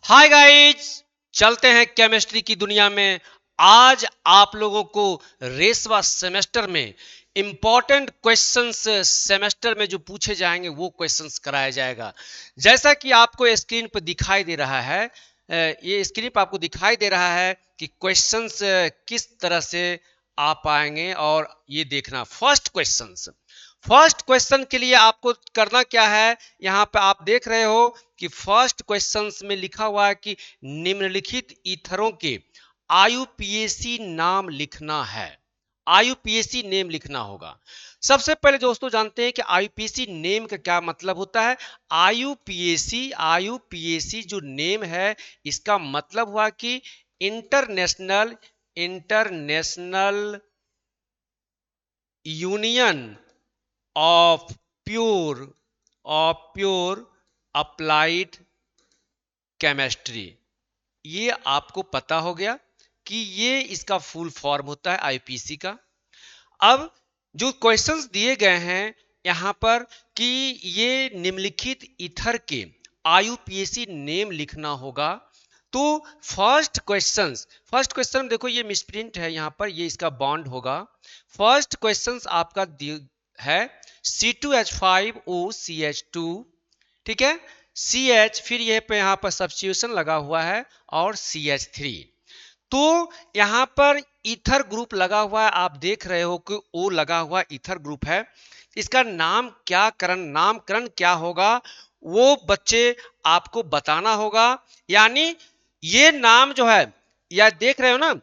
Hi guys, चलते हैं chemistry की दुनिया में। आज आप लोगों को रेसवा सेमेस्टर में इंपॉर्टेंट क्वेश्चंस सेमेस्टर में जो पूछे जाएंगे वो क्वेश्चंस कराया जाएगा। जैसा कि आपको स्क्रीन पर दिखाई दे रहा है, ये स्क्रीन पर आपको दिखाई दे रहा है कि क्वेश्चंस किस तरह से आ पाएंगे। और ये देखना फर्स्ट क्वेश्चन के लिए आपको करना क्या है। यहाँ पे आप देख रहे हो कि फर्स्ट क्वेश्चंस में लिखा हुआ है कि निम्नलिखित ईथरों के आईयूपीएसी नाम लिखना है। आईयूपीएसी नेम लिखना होगा। सबसे पहले दोस्तों जानते हैं कि आईयूपीएसी नेम का क्या मतलब होता है। आईयूपीएसी जो नेम है, इसका मतलब हुआ कि international international union of pure pure applied chemistry. ये आपको पता हो गया कि ये इसका फुल फॉर्म होता है आईपीसी का। अब जो क्वेश्चंस दिए गए हैं यहां पर कि ये निम्नलिखित ईथर के आईयूपीएसी नेम लिखना होगा। तो फर्स्ट क्वेश्चन देखो, ये मिसप्रिंट है यहां पर, ये इसका बॉन्ड होगा। फर्स्ट क्वेश्चन आपका है C2H5OCH2, ठीक है। CH, फिर ये पे यहाँ पर सब्स्टिट्यूशन लगा हुआ है, और CH3। तो यहां पर ईथर ग्रुप लगा हुआ है, आप देख रहे हो कि O लगा हुआ ईथर ग्रुप है। इसका नामकरण क्या होगा वो बच्चे आपको बताना होगा। यानी ये नाम जो है, या देख रहे हो ना,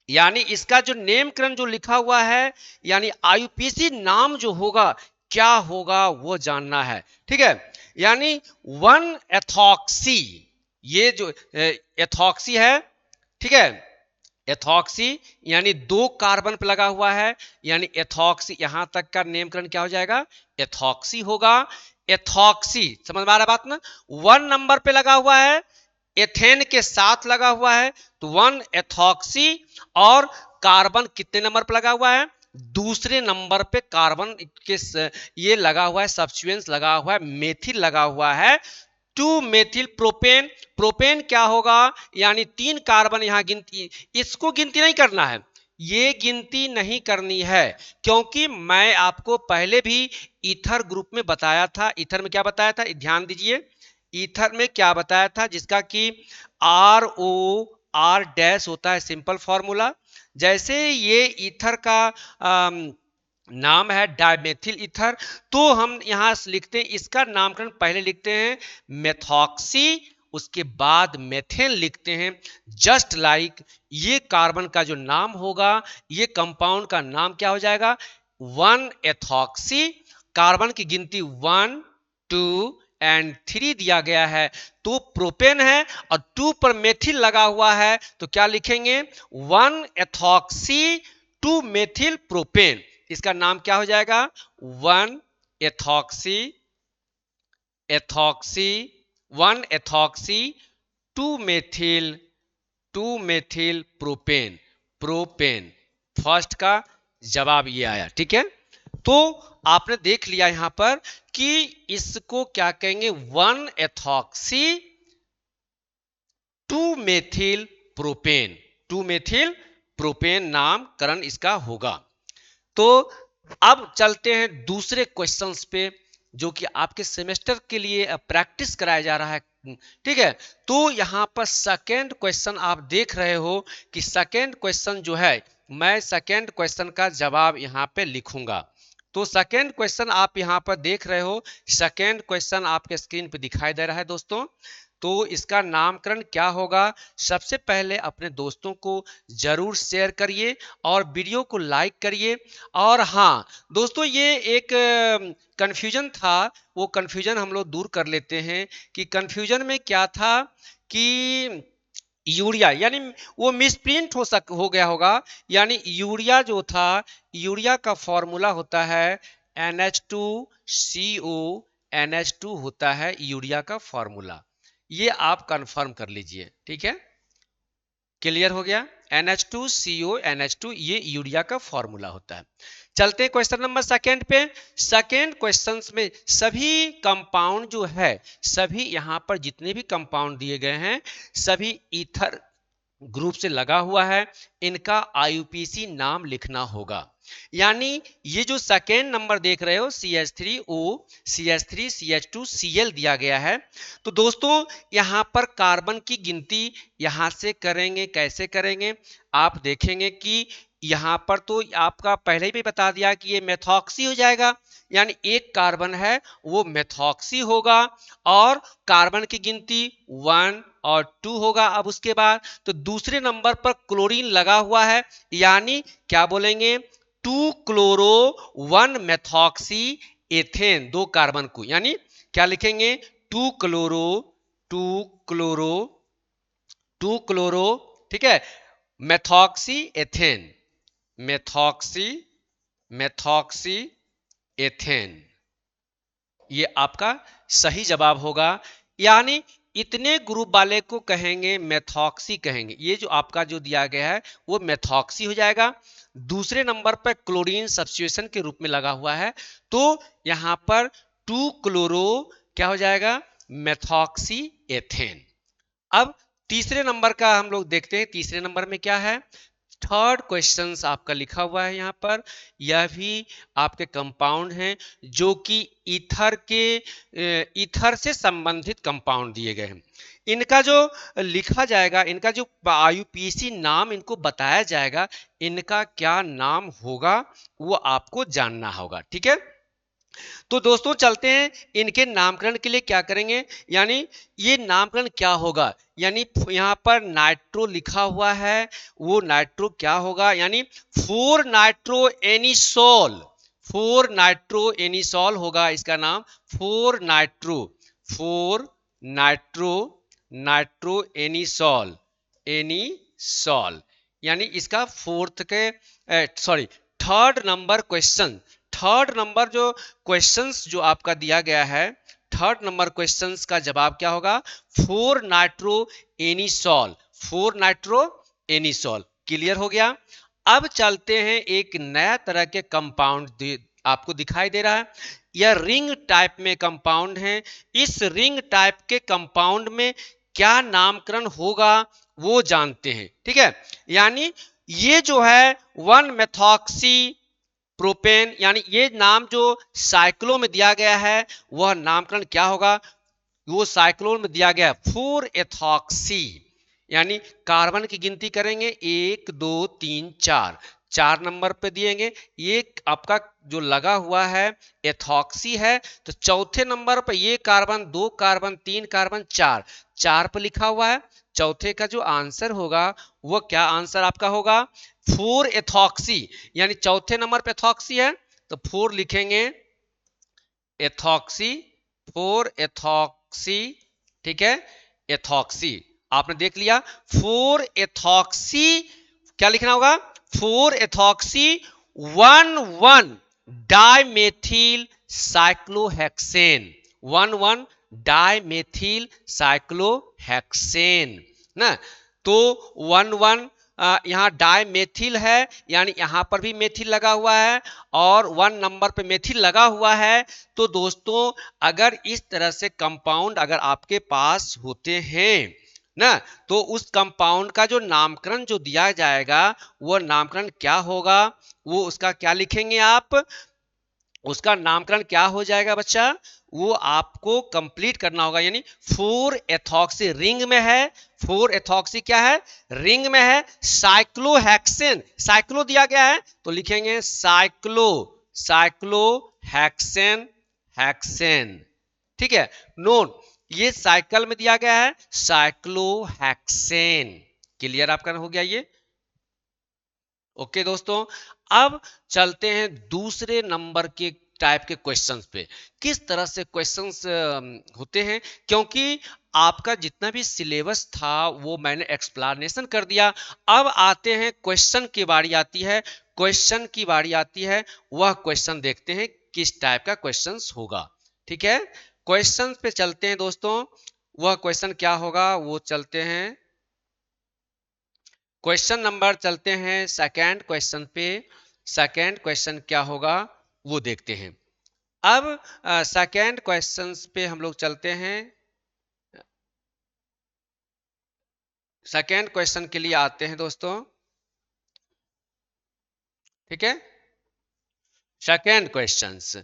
यानी इसका जो नेमकरण जो लिखा हुआ है, यानी आईयूपीसी नाम जो होगा क्या होगा वो जानना है, ठीक है। यानी वन एथॉक्सी, ये जो एथॉक्सी है, ठीक है। एथॉक्सी यानी 2 कार्बन पे लगा हुआ है, यानी एथॉक्सी, यहां तक का नेमकरण क्या हो जाएगा, एथॉक्सी होगा। एथॉक्सी समझ में आ रहा बात ना। 1 नंबर पे लगा हुआ है, एथेन के साथ लगा हुआ है, तो 1 एथॉक्सी। और कार्बन कितने नंबर पे लगा हुआ है, दूसरे नंबर पे कार्बन के ये लगा हुआ है, सब्स्टिट्यूएंट्स लगा हुआ है, मेथिल लगा हुआ है, 2 मेथिल प्रोपेन। प्रोपेन क्या होगा, यानी 3 कार्बन यहां गिनती, इसको गिनती नहीं करना है, ये गिनती नहीं करनी है, क्योंकि मैं आपको पहले भी ईथर ग्रुप में बताया था। ईथर में क्या बताया था, ध्यान दीजिए। ईथर में क्या बताया था, जिसका कि ROR डैश होता है सिंपल फॉर्मूला। जैसे ये ईथर का नाम है डायमेथिल ईथर, तो हम यहां लिखते हैं, इसका नामकरण पहले लिखते हैं मेथॉक्सी, उसके बाद मेथेन लिखते हैं। जस्ट लाइक ये कार्बन का जो नाम होगा, ये कंपाउंड का नाम क्या हो जाएगा, 1 एथॉक्सी। कार्बन की गिनती 1 2 एंड 3 दिया गया है, तो प्रोपेन है, और 2 पर मेथिल लगा हुआ है, तो क्या लिखेंगे, 1 एथॉक्सी 2 मेथिल प्रोपेन। इसका नाम क्या हो जाएगा, 1 ethoxy ethoxy 1 ethoxy 2 methyl 2 methyl propane propane. First का जवाब ये आया, ठीक है। तो आपने देख लिया यहां पर कि इसको क्या कहेंगे, 1 ethoxy 2 methyl propane 2 methyl propane नामकरण इसका होगा। तो अब चलते हैं दूसरे क्वेश्चंस पे, जो कि आपके सेमेस्टर के लिए प्रैक्टिस कराया जा रहा है, ठीक है। तो यहां पर सेकेंड क्वेश्चन आप देख रहे हो कि सेकेंड क्वेश्चन जो है, मैं सेकेंड क्वेश्चन का जवाब यहां पे लिखूंगा। तो सेकेंड क्वेश्चन आप यहां पर देख रहे हो, सेकेंड क्वेश्चन आपके स्क्रीन पे दिखाई दे रहा है दोस्तों। तो इसका नामकरण क्या होगा, सबसे पहले अपने दोस्तों को जरूर शेयर करिए और वीडियो को लाइक करिए। और हाँ दोस्तों, ये एक कंफ्यूजन था, वो कंफ्यूजन हम लोग दूर कर लेते हैं कि कंफ्यूजन में क्या था कि यूरिया, यानी वो मिसप्रिंट हो गया होगा। यानी यूरिया जो था, यूरिया का फॉर्मूला होता है NH2CO NH2 होता है यूरिया का फॉर्मूला। ये आप कंफर्म कर लीजिए, ठीक है। क्लियर हो गया। NH2CO NH2 ये यूरिया का फॉर्मूला होता है। चलते हैं क्वेश्चन नंबर सेकेंड पे। सेकेंड क्वेश्चन में सभी कंपाउंड जो है, सभी यहां पर जितने भी कंपाउंड दिए गए हैं सभी ईथर ग्रुप से लगा हुआ है, इनका IUPAC नाम लिखना होगा। यानी ये जो सेकेंड नंबर देख रहे हो CH3O CH3 CH2 Cl दिया गया है, तो दोस्तों यहां पर कार्बन की गिनती यहां से करेंगे। कैसे करेंगे आप देखेंगे कि यहां पर तो आपका पहले ही भी बता दिया कि ये मेथॉक्सी हो जाएगा, यानी एक कार्बन है वो मेथॉक्सी होगा और कार्बन की गिनती 1 और 2 होगा। अब उसके बाद तो दूसरे नंबर पर क्लोरीन लगा हुआ है, यानी क्या बोलेंगे 2 क्लोरो 1 मेथॉक्सी एथेन, दो कार्बन को, यानी क्या लिखेंगे 2 क्लोरो 2 क्लोरो 2 क्लोरो, ठीक है, methoxy ethane, methoxy methoxy ethane, ये आपका सही जवाब होगा। यानी इतने ग्रुप वाले को कहेंगे मेथॉक्सी कहेंगे। ये जो आपका जो दिया गया है वो मेथॉक्सी हो जाएगा। दूसरे नंबर पर क्लोरीन सब्स्टिट्यूशन के रूप में लगा हुआ है, तो यहां पर 2 क्लोरो क्या हो जाएगा मेथॉक्सी एथेन। अब तीसरे नंबर का हम लोग देखते हैं। तीसरे नंबर में क्या है, थर्ड क्वेश्चन आपका लिखा हुआ है यहाँ पर। यह भी आपके कंपाउंड हैं जो कि ईथर से संबंधित कंपाउंड दिए गए हैं। इनका जो लिखा जाएगा, इनका जो IUPAC नाम इनको बताया जाएगा, इनका क्या नाम होगा वो आपको जानना होगा। ठीक है, तो दोस्तों चलते हैं इनके नामकरण के लिए क्या करेंगे, यानी ये नामकरण क्या होगा। यानी यहाँ पर नाइट्रो लिखा हुआ है, वो नाइट्रो क्या होगा, यानी 4 नाइट्रो एनिसोल, 4 नाइट्रो एनिसोल होगा इसका नाम। 4 nitro 4 nitro nitro anisole anisole, यानी इसका फोर्थ के sorry third number question, third number जो क्वेश्चंस जो आपका दिया गया है, थर्ड नंबर क्वेश्चंस का जवाब क्या होगा 4 nitro anisole, 4 nitro anisole. Clear हो गया। अब चलते हैं एक नया तरह के कंपाउंड आपको दिखाई दे रहा है, यह रिंग टाइप में कंपाउंड है। इस रिंग टाइप के कंपाउंड में क्या नामकरण होगा वो जानते हैं। ठीक है, यानी ये जो है 1 मेथॉक्सी प्रोपेन, यानी ये नाम जो साइक्लो में दिया गया है वह नामकरण क्या होगा, वो साइक्लोन में दिया गया 4 एथॉक्सी, यानी कार्बन की गिनती करेंगे 1 2 3 4, 4 नंबर पे दिएंगे। ये आपका जो लगा हुआ है एथॉक्सी है, तो चौथे नंबर पर ये कार्बन 2 कार्बन 3 कार्बन 4, 4 पर लिखा हुआ है। चौथे का जो आंसर होगा वो क्या आंसर आपका होगा 4 एथॉक्सी, यानी चौथे नंबर पे एथॉक्सी है तो 4 लिखेंगे एथॉक्सी, 4 एथॉक्सी। ठीक है, एथॉक्सी आपने देख लिया। 4 एथॉक्सी क्या लिखना होगा 4 ethoxy 1 dimethyl cyclohexane, 1 dimethyl cyclohexane ना। तो 1 यहाँ डाइमेथिल है, यानी यहाँ पर भी मेथिल लगा हुआ है और 1 नंबर पे मेथिल लगा हुआ है। तो दोस्तों अगर इस तरह से कंपाउंड अगर आपके पास होते हैं ना, तो उस कंपाउंड का जो नामकरण जो दिया जाएगा वो नामकरण क्या होगा, वो उसका क्या लिखेंगे आप, उसका नामकरण क्या हो जाएगा बच्चा, वो आपको कंप्लीट करना होगा। यानी 4 एथॉक्सी रिंग में है, 4 एथॉक्सी क्या है रिंग में है, साइक्लोहेक्सेन, साइक्लो दिया गया है तो लिखेंगे साइक्लो, साइक्लोहेक्सेन, हेक्सेन। ठीक है, नोन ये साइकिल में दिया गया है साइक्लोहेक्सेन। क्लियर आपका हो गया ये। ओके दोस्तों, अब चलते हैं दूसरे नंबर के टाइप के क्वेश्चंस पे। किस तरह से क्वेश्चंस होते हैं, क्योंकि आपका जितना भी सिलेबस था वो मैंने एक्सप्लेनेशन कर दिया। अब आते हैं क्वेश्चन की बारी आती है, क्वेश्चन की बारी आती है, वह क्वेश्चन देखते हैं किस टाइप का क्वेश्चंस होगा। ठीक है, क्वेश्चन पे चलते हैं दोस्तों, वह क्वेश्चन क्या होगा वो चलते हैं। क्वेश्चन नंबर चलते हैं सेकेंड क्वेश्चन पे। सेकेंड क्वेश्चन क्या होगा वो देखते हैं। अब सेकेंड क्वेश्चन पे हम लोग चलते हैं। सेकेंड क्वेश्चन के लिए आते हैं दोस्तों। ठीक है, सेकेंड क्वेश्चंस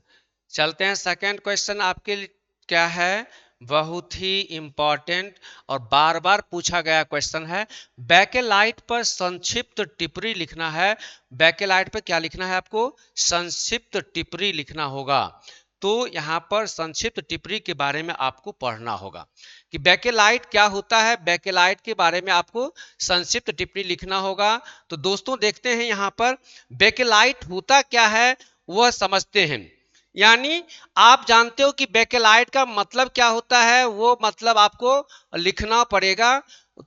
चलते हैं। सेकेंड क्वेश्चन आपके लिए क्या है, बहुत ही इंपॉर्टेंट और बार बार पूछा गया क्वेश्चन है। बैकेलाइट पर संक्षिप्त टिप्पणी लिखना है। बैकेलाइट पर क्या लिखना है आपको, संक्षिप्त टिप्पणी लिखना होगा। तो यहां पर संक्षिप्त टिप्पणी के बारे में आपको पढ़ना होगा कि बैकेलाइट क्या होता है। बैकेलाइट के बारे में आपको संक्षिप्त टिप्पणी लिखना होगा। तो दोस्तों देखते हैं यहां पर बैकेलाइट होता क्या है वह समझते हैं। यानी आप जानते हो कि बैकेलाइट का मतलब क्या होता है, वो मतलब आपको लिखना पड़ेगा।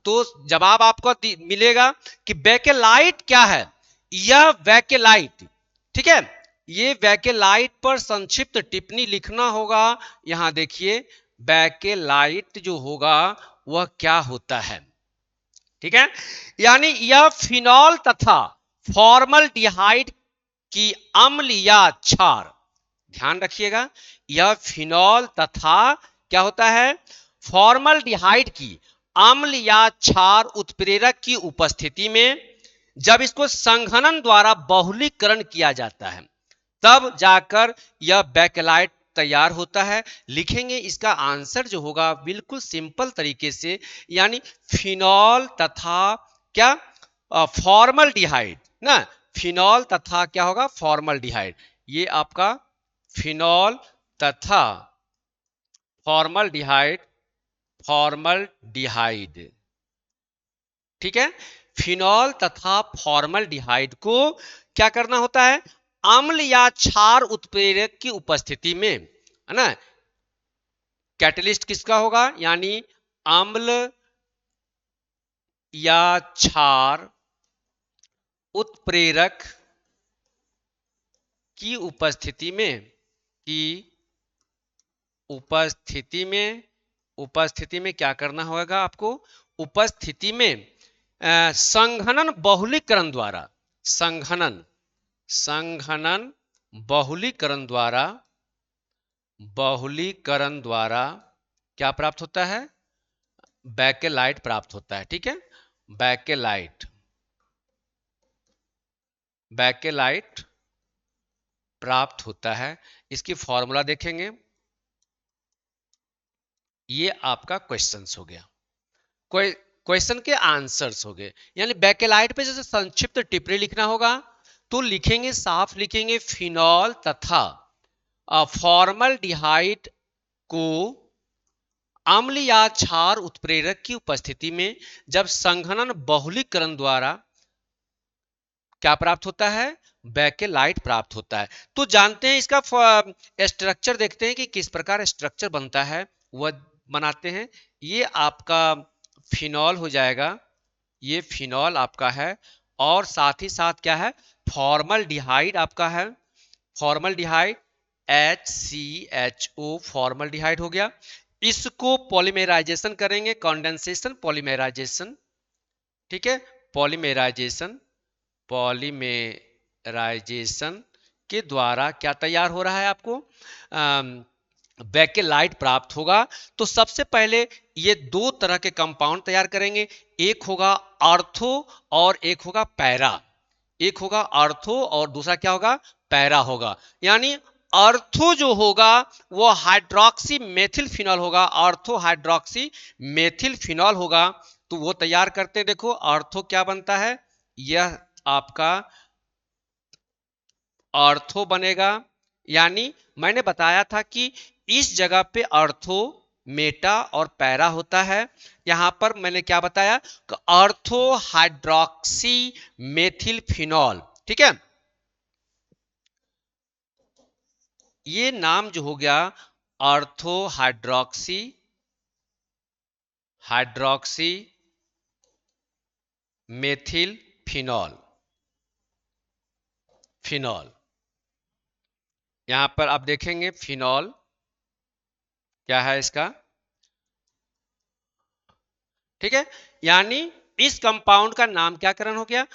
तो जवाब आपको मिलेगा कि बैकेलाइट क्या है। यह बैकेलाइट, ठीक है, ये बैकेलाइट पर संक्षिप्त टिप्पणी लिखना होगा। यहां देखिए बैकेलाइट जो होगा वह क्या होता है। ठीक है, यानी यह फिनॉल तथा फॉर्मल्डिहाइड की अम्ल या क्षार, ध्यान रखिएगा, यह फिनॉल तथा क्या होता है, फॉर्मल्डिहाइड की अम्ल या क्षार उत्प्रेरक की उपस्थिति में जब इसको संघनन द्वारा बहुलीकरण किया जाता है तब जाकर यह बैकेलाइट तैयार होता है। लिखेंगे इसका आंसर जो होगा बिल्कुल सिंपल तरीके से, यानी फिनॉल तथा क्या, फॉर्मल्डिहाइड ना, फिनॉल तथा क्या होगा, फॉर्मल्डिहाइड। ये आपका फिनॉल तथा फॉर्मल्डिहाइड, फॉर्मल्डिहाइड, ठीक है, फिनॉल तथा फॉर्मल्डिहाइड को क्या करना होता है, अम्ल या क्षार उत्प्रेरक की उपस्थिति में, है ना। कैटलिस्ट किसका होगा, यानी अम्ल या क्षार उत्प्रेरक की उपस्थिति में, की उपस्थिति में, उपस्थिति में क्या करना होगा आपको, उपस्थिति में संघनन बहुलीकरण द्वारा, संघनन, संघनन बहुलीकरण द्वारा, बहुलीकरण द्वारा क्या प्राप्त होता है, बैकेलाइट प्राप्त होता है। ठीक है, बैकेलाइट, बैकेलाइट प्राप्त होता है। इसकी फॉर्मूला देखेंगे, ये आपका क्वेश्चंस हो गया, क्वेश्चन के आंसर्स हो गए। यानी बैकेलाइट पे जैसे संक्षिप्त टिप्पणी लिखना होगा तो लिखेंगे, साफ लिखेंगे, फिनॉल तथा फॉर्मल्डिहाइड को अम्ल या क्षार उत्प्रेरक की उपस्थिति में जब संघनन बहुलीकरण द्वारा क्या प्राप्त होता है, बैकेलाइट प्राप्त होता है। तो जानते हैं इसका स्ट्रक्चर, देखते हैं कि किस प्रकार स्ट्रक्चर बनता है, वह बनाते हैं। ये आपका फिनॉल हो जाएगा, ये फिनॉल आपका है, और साथ ही साथ क्या है, फॉर्मल्डिहाइड आपका है, फॉर्मल्डिहाइड HCHO, फॉर्मल्डिहाइड हो गया। इसको पॉलीमेराइजेशन करेंगे, कंडेंसेशन पॉलीमेराइजेशन, ठीक है, पॉलीमेराइजेशन, पॉलीमेराइजेशन के द्वारा क्या तैयार हो रहा है आपको, बैकेलाइट प्राप्त होगा। तो सबसे पहले ये दो तरह के कंपाउंड तैयार करेंगे, एक होगा आर्थो और एक होगा पैरा, एक होगा आर्थो और दूसरा क्या होगा, पैरा होगा। यानी आर्थो जो होगा वो हाइड्रोक्सी मेथिल फिनॉल होगा, आर्थो हाइड्रोक्सी मेथिल फिनॉल होगा। तो वो तैयार करते हैं, देखो आर्थो क्या बनता है, यह आपका आर्थो बनेगा। यानी मैंने बताया था कि इस जगह पे आर्थो, मेटा और पैरा होता है। यहां पर मैंने क्या बताया कि आर्थो हाइड्रोक्सी मेथिल फिनॉल, ठीक है, ये नाम जो हो गया ortho hydroxy, hydroxy methyl phenol, phenol. यहां पर आप देखेंगे फिनॉल क्या है इसका, ठीक है, यानी इस कंपाउंड का नामकरण हो गया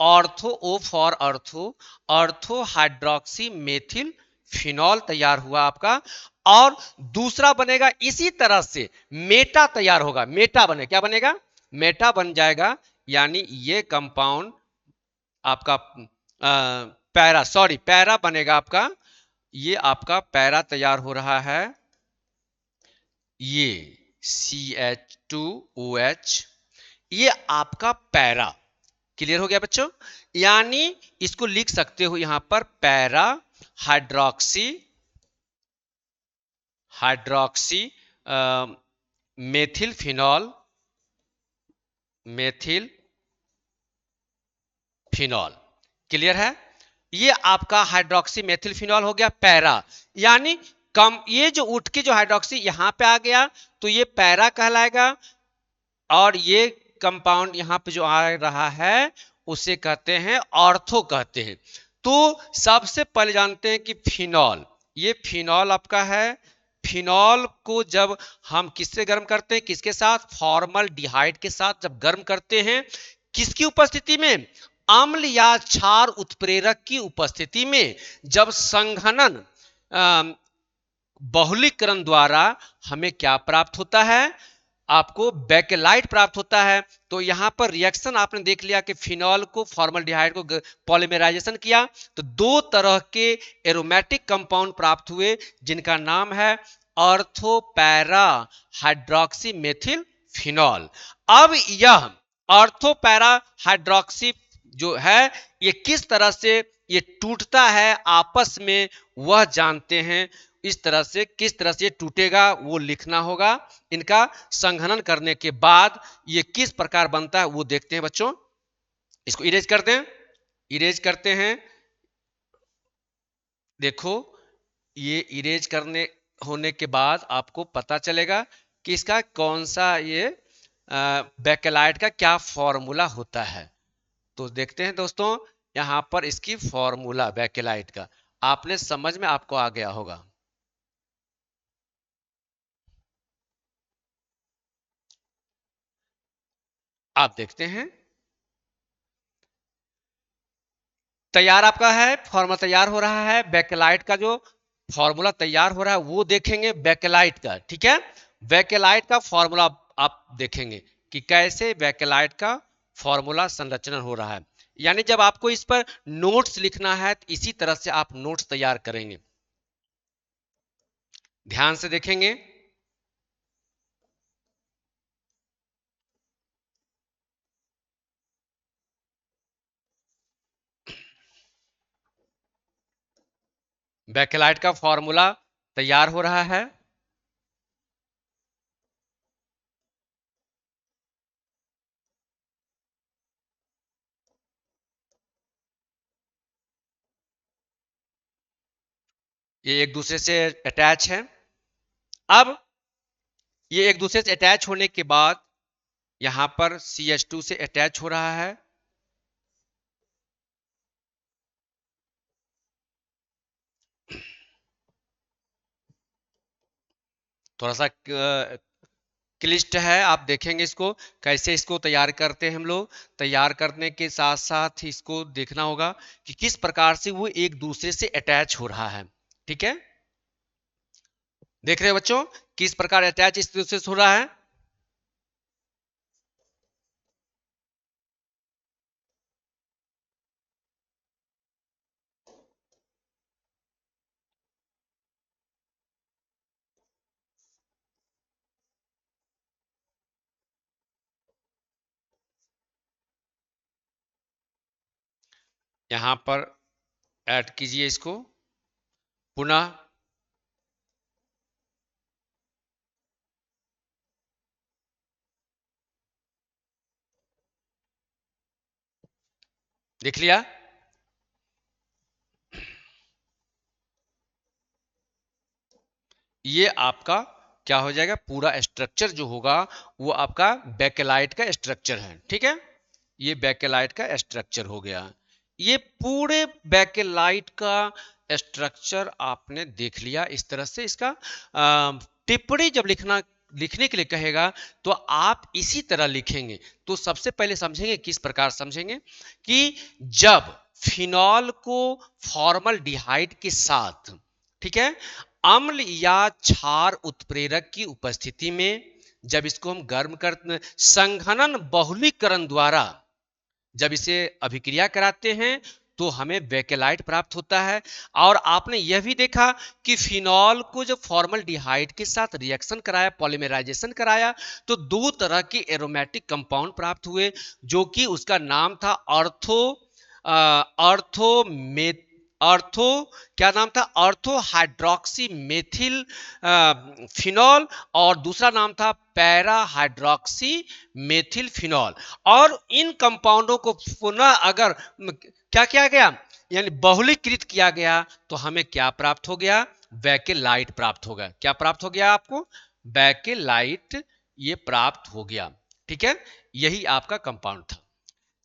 ortho, O for ortho, ortho hydroxy methyl phenol तैयार हुआ आपका। और दूसरा बनेगा इसी तरह से मेटा तैयार होगा, मेटा बने, क्या बनेगा, मेटा बन जाएगा, यानी ये कंपाउंड आपका पैरा, सॉरी पैरा बनेगा आपका, ये आपका पैरा तैयार हो रहा है, ये CH2OH, ये आपका पैरा। क्लियर हो गया बच्चों, यानी इसको लिख सकते हो यहां पर para hydroxy, hydroxy methyl phenol, methyl phenol. Clear है, ये आपका हाइड्रोक्सी मेथिल फिनॉल हो गया पैरा, यानी कम, ये जो उठ के जो हाइड्रोक्सी यहां पे आ गया तो ये पैरा कहलाएगा, और ये कंपाउंड यहां पे जो आ रहा है उसे कहते हैं ऑर्थो कहते हैं। तो सबसे पहले जानते हैं कि फिनॉल, ये फिनॉल आपका है, फिनॉल को जब हम किससे गर्म करते हैं, किसके साथ, फॉर्मल्डिहाइड के साथ जब गर्म करते हैं, किसकी उपस्थिति में, अम्ल या क्षार उत्प्रेरक की उपस्थिति में, जब संघनन बहुलीकरण द्वारा हमें क्या प्राप्त होता है, आपको बेकेलाइट प्राप्त होता है। तो यहां पर रिएक्शन आपने देख लिया कि फिनॉल को फॉर्मल्डिहाइड को पॉलीमराइजेशन किया तो दो तरह के एरोमेटिक कंपाउंड प्राप्त हुए जिनका नाम है ortho para hydroxy methyl phenol. अब यह ऑर्थो पैरा हाइड्रोक्सी जो है ये किस तरह से ये टूटता है आपस में, वह जानते हैं। इस तरह से किस तरह से टूटेगा वो लिखना होगा, इनका संघनन करने के बाद ये किस प्रकार बनता है वो देखते हैं बच्चों। इसको इरेज करते हैं, इरेज करते हैं, देखो ये इरेज करने होने के बाद आपको पता चलेगा कि इसका कौन सा ये बेकेलाइट का क्या फॉर्मूला होता है। तो देखते हैं दोस्तों, यहां पर इसकी फॉर्मूला बेकेलाइट का आपने समझ में आपको आ गया होगा। आप देखते हैं तैयार आपका है, फॉर्मूला तैयार हो रहा है, बेकेलाइट का जो फॉर्मूला तैयार हो रहा है वो देखेंगे बेकेलाइट का, ठीक है। बेकेलाइट का फॉर्मूला आप देखेंगे कि कैसे बेकेलाइट का फॉर्मूला संरचना हो रहा है, यानी जब आपको इस पर नोट्स लिखना है तो इसी तरह से आप नोट्स तैयार करेंगे, ध्यान से देखेंगे। बेकेलाइट का फॉर्मूला तैयार हो रहा है, ये एक दूसरे से अटैच है। अब ये एक दूसरे से अटैच होने के बाद यहां पर CH2 से अटैच हो रहा है, थोड़ा सा क्लिष्ट है, आप देखेंगे इसको कैसे इसको तैयार करते हैं हम लोग। तैयार करने के साथ साथ इसको देखना होगा कि किस प्रकार से वो एक दूसरे से अटैच हो रहा है, ठीक है। देख रहे हैं बच्चों किस प्रकार अटैच इस दूसरे से हो रहा है। यहां पर ऐड कीजिए इसको पुनः, देख लिया। ये आपका क्या हो जाएगा, पूरा स्ट्रक्चर जो होगा वो आपका बेकेलाइट का स्ट्रक्चर है, ठीक है। ये बेकेलाइट का स्ट्रक्चर हो गया, ये पूरे बेकेलाइट का स्ट्रक्चर आपने देख लिया। इस तरह से इसका टिप्पणी जब लिखना लिखने के लिए कहेगा तो आप इसी तरह लिखेंगे। तो सबसे पहले समझेंगे, किस प्रकार समझेंगे कि जब फिनॉल को फॉर्मल्डिहाइड के साथ, ठीक है, अम्ल या क्षार उत्प्रेरक की उपस्थिति में जब इसको हम गर्म कर संघनन बहुलीकरण द्वारा जब इसे अभिक्रिया कराते हैं तो हमें बेकेलाइट प्राप्त होता है। और आपने यह भी देखा कि फिनॉल को जब फॉर्मल्डिहाइड के साथ रिएक्शन कराया, पॉलीमराइजेशन कराया, तो दो तरह के एरोमेटिक कंपाउंड प्राप्त हुए, जो कि उसका नाम था क्या नाम था, ऑर्थो हाइड्रोक्सी मेथिल फिनॉल, और दूसरा नाम था पैरा हाइड्रोक्सी मेथिल फिनॉल। और इन कंपाउंडों को पुनः अगर क्या किया गया, यानी बहुलीकृत किया गया, तो हमें क्या प्राप्त हो गया, बेकेलाइट प्राप्त हो गया। क्या प्राप्त हो गया आपको, बेकेलाइट ये प्राप्त हो गया। ठीक है, यही आपका कंपाउंड था।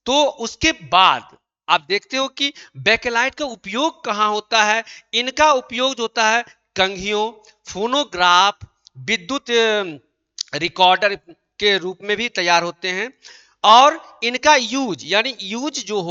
तो उसके बाद आप देखते हो कि बेकेलाइट का उपयोग कहां होता है। इनका उपयोग जो होता है कंघियों, फोनोग्राफ, विद्युत रिकॉर्डर के रूप में भी तैयार होते हैं। और इनका यूज यानी यूज जो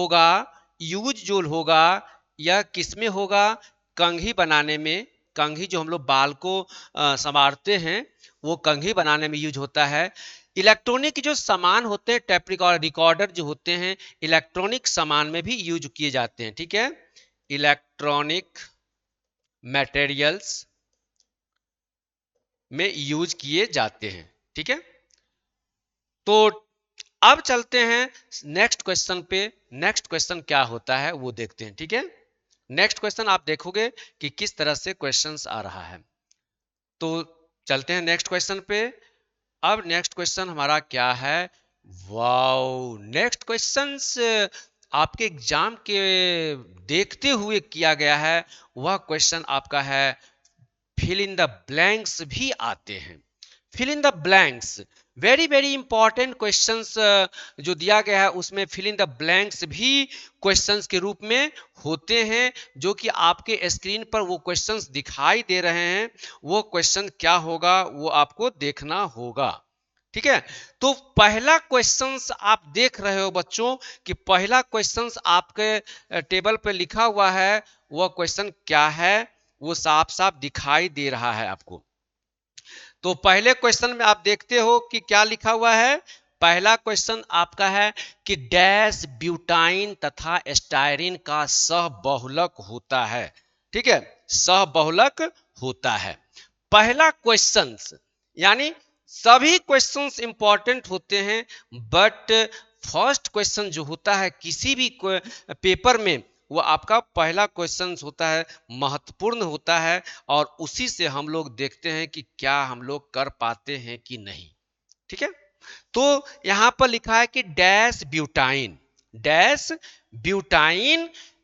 होगा यह किसमें होगा, कंघी बनाने में। कंघी जो हम लोग बाल को संवारते हैं, वो कंघी बनाने में यूज होता है। इलेक्ट्रॉनिक जो सामान होते हैं, टेप रिकॉर्डर जो होते हैं, इलेक्ट्रॉनिक सामान में भी यूज किए जाते हैं। ठीक है, इलेक्ट्रॉनिक मटेरियल्स में यूज किए जाते हैं। ठीक है, तो अब चलते हैं नेक्स्ट क्वेश्चन पे। नेक्स्ट क्वेश्चन क्या होता है वो देखते हैं। ठीक है, नेक्स्ट क्वेश्चन आप देखोगे कि किस तरह से क्वेश्चंस आ रहा है। तो चलते हैं नेक्स्ट क्वेश्चन पे। अब नेक्स्ट क्वेश्चन हमारा क्या है, वाओ, नेक्स्ट क्वेश्चंस आपके एग्जाम के देखते हुए किया गया है। वह क्वेश्चन आपका है फिल इन द ब्लैंक्स भी आते हैं। Fill in the blanks very very important questions जो दिया गया है, उसमें फिल इन द ब्लैंक्स भी क्वेश्चंस के रूप में होते हैं, जो कि आपके स्क्रीन पर वो क्वेश्चंस दिखाई दे रहे हैं। वो क्वेश्चन क्या होगा वो आपको देखना होगा। ठीक है, तो पहला क्वेश्चंस आप देख रहे हो बच्चों कि पहला क्वेश्चंस आपके टेबल पे लिखा हुआ है। वह क्वेश्चन क्या है वो साफ साफ दिखाई दे रहा है आपको। तो पहले क्वेश्चन में आप देखते हो कि क्या लिखा हुआ है। पहला क्वेश्चन आपका है कि डैश ब्यूटाइन तथा स्टायरीन का सहबहुलक होता है। ठीक है, सहबहुलक होता है पहला क्वेश्चन। यानी सभी क्वेश्चंस इंपॉर्टेंट होते हैं, बट फर्स्ट क्वेश्चन जो होता है किसी भी पेपर में, वो आपका पहला क्वेश्चन होता है, महत्वपूर्ण होता है, और उसी से हम लोग देखते हैं कि क्या हम लोग कर पाते हैं कि नहीं। ठीक है, तो यहां पर लिखा है कि डैश ब्यूटाइन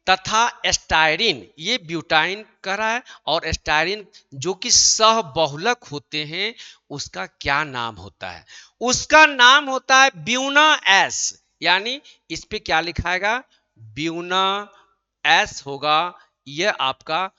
तथा स्टायरीन, ये ब्यूटाइन कह रहा है, और स्टायरीन जो कि सहबहुलक होते हैं, उसका क्या नाम होता है। उसका नाम होता है ब्यूना एस। यानी इस पे क्या लिखाएगा, ब्यूना एस होगा। यह आपका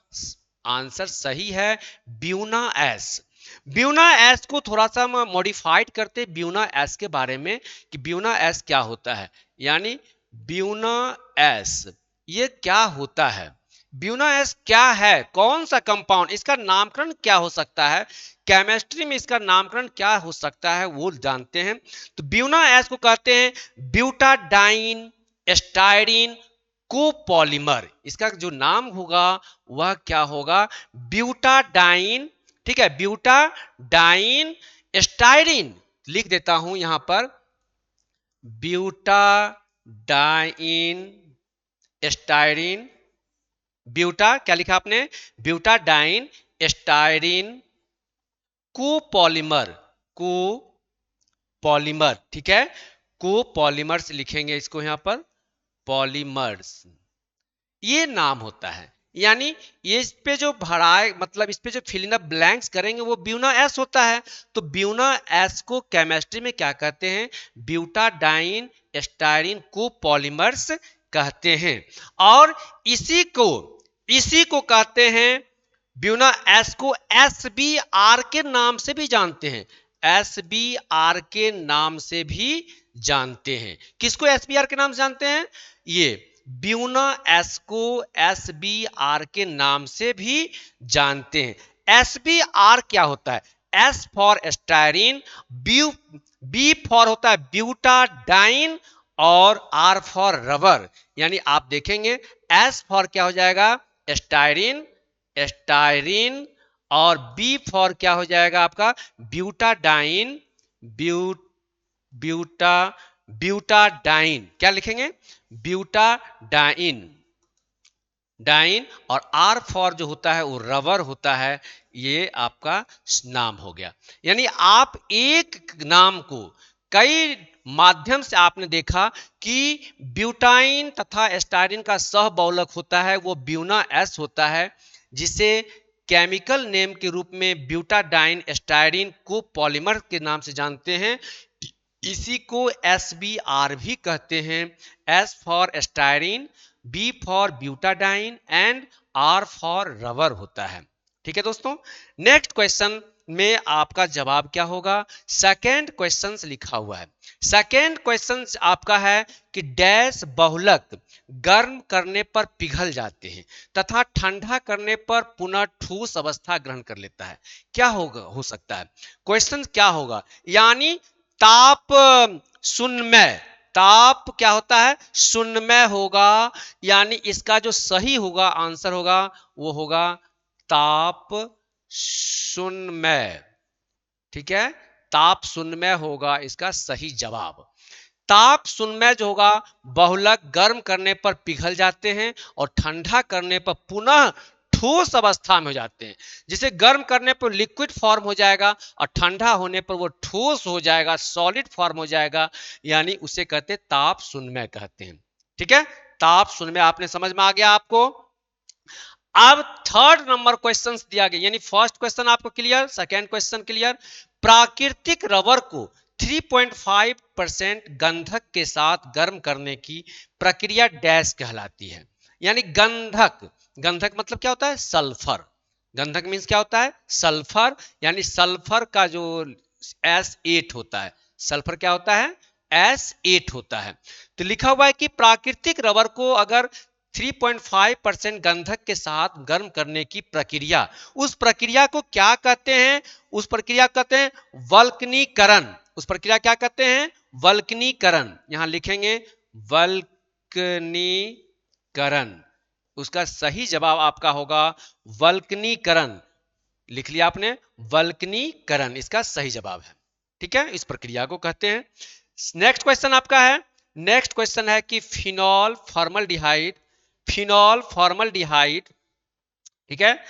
आंसर सही है, ब्यूना एस। ब्यूना एस को थोड़ा सा हम मॉडिफाइड करते हैं ब्यूना एस के बारे में कि ब्यूना एस क्या होता है। यानी ब्यूना एस ये क्या होता है, ब्यूना एस क्या है, कौन सा कंपाउंड, इसका नामकरण क्या हो सकता है, केमिस्ट्री में इसका नामकरण क्या हो सकता है वो जानते हैं। तो ब्यूना एस को कहते हैं ब्यूटाडाइन स्टायरीन कोपॉलीमर। इसका जो नाम होगा वह क्या होगा, ब्यूटाडाइन। ठीक है, ब्यूटाडाइन स्टायरीन लिख देता हूं यहां पर, ब्यूटाडाइन स्टायरीन। ब्यूटा क्या लिखा आपने, ब्यूटाडाइन स्टायरीन कोपॉलीमर, कोपॉलीमर। ठीक है, कोपॉलीमर्स लिखेंगे इसको यहां पर, पॉलीमर्स ये नाम होता है। यानी ये इस पे जो भराए, मतलब इस पे जो फिल इन द ब्लैंक्स करेंगे वो ब्यूना एस होता है। तो ब्यूना एस को केमिस्ट्री में क्या कहते हैं, ब्यूटाडाइन स्टायरीन को पॉलीमर्स कहते हैं। और इसी को कहते हैं, ब्यूना एस को एस बी आर के नाम से भी जानते हैं। SBR के नाम से भी जानते हैं। किसको SBR के नाम से जानते हैं? ये ब्यूना एस को SBR के नाम से भी जानते हैं। SBR क्या होता है? S for styrene, B for होता है ब्यूटाडाइन और R फॉर रबर। यानी आप देखेंगे S फॉर क्या हो जाएगा? स्टायरीन, स्टायरीन, और B फॉर क्या हो जाएगा आपका? Butadiene, butadiene. क्या लिखेंगे? ब्यूटाडाइन, डाइन, और आर फॉर जो होता है वो रबर होता है। ये आपका नाम हो गया। यानी आप एक नाम को कई माध्यम से आपने देखा कि ब्यूटाइन तथा स्टायरीन का सह बहुलक होता है वो ब्यूना एस होता है, जिसे केमिकल नेम के रूप में ब्यूटाडाइन स्टायरीन को पॉलीमर के नाम से जानते हैं। इसी को SBR भी कहते हैं। S for styrene, B for butadiene and R for rubber होता है। ठीक है दोस्तों, नेक्स्ट क्वेश्चन में आपका जवाब क्या होगा? सेकेंड क्वेश्चन लिखा हुआ है। सेकेंड क्वेश्चन आपका है कि डैश बहुलक गर्म करने पर पिघल जाते हैं तथा ठंडा करने पर पुनः ठोस अवस्था ग्रहण कर लेता है। क्या होगा, हो सकता है? क्वेश्चन क्या होगा? यानी ताप शून्यमय, ताप क्या होता है? शून्यमय होगा। यानी इसका जो सही होगा आंसर होगा वो होगा ताप शून्यमय। ठीक है, ताप शून्यमय होगा इसका सही जवाब। ताप शून्यमय जो होगा, बहुलक गर्म करने पर पिघल जाते हैं और ठंडा करने पर पुनः ठोस अवस्था में हो जाते हैं। जिसे गर्म करने पर लिक्विड फॉर्म हो जाएगा और ठंडा होने पर वो ठोस हो जाएगा, सॉलिड फॉर्म हो जाएगा। यानी उसे कहते हैं ताप शून्यमय कहते हैं। ठीक है, ताप शून्यमय आपने समझ में आ गया आपको। अब थर्ड नंबर क्वेश्चन दिया गया, यानी फर्स्ट क्वेश्चन आपको क्लियर, सेकेंड क्वेश्चन क्लियर। प्राकृतिक रबर को 3.5% गंधक के साथ गर्म करने की प्रक्रिया डैश कहलाती है। यानी गंधक, गंधक मतलब क्या होता है? सल्फर। गंधक मीन्स क्या होता है? सल्फर। यानी सल्फर का जो S8 होता है, सल्फर क्या होता है? S8 होता है। तो लिखा हुआ है कि प्राकृतिक रबर को अगर 3.5% गंधक के साथ गर्म करने की प्रक्रिया, उस प्रक्रिया को क्या कहते हैं? उस प्रक्रिया कहते हैं वल्कनीकरण। उस प्रक्रिया क्या कहते हैं? वल्कनीकरण। यहां लिखेंगे वल्कनीकरण। उसका सही जवाब आपका होगा वल्कनीकरण। लिख लिया आपने? वल्कनीकरण इसका सही जवाब है। ठीक है, इस प्रक्रिया को कहते हैं। नेक्स्ट क्वेश्चन आपका है, नेक्स्ट क्वेश्चन है कि फिनॉल फॉर्मल्डिहाइड, फिनॉल फॉर्मल्डिहाइड, ठीक है,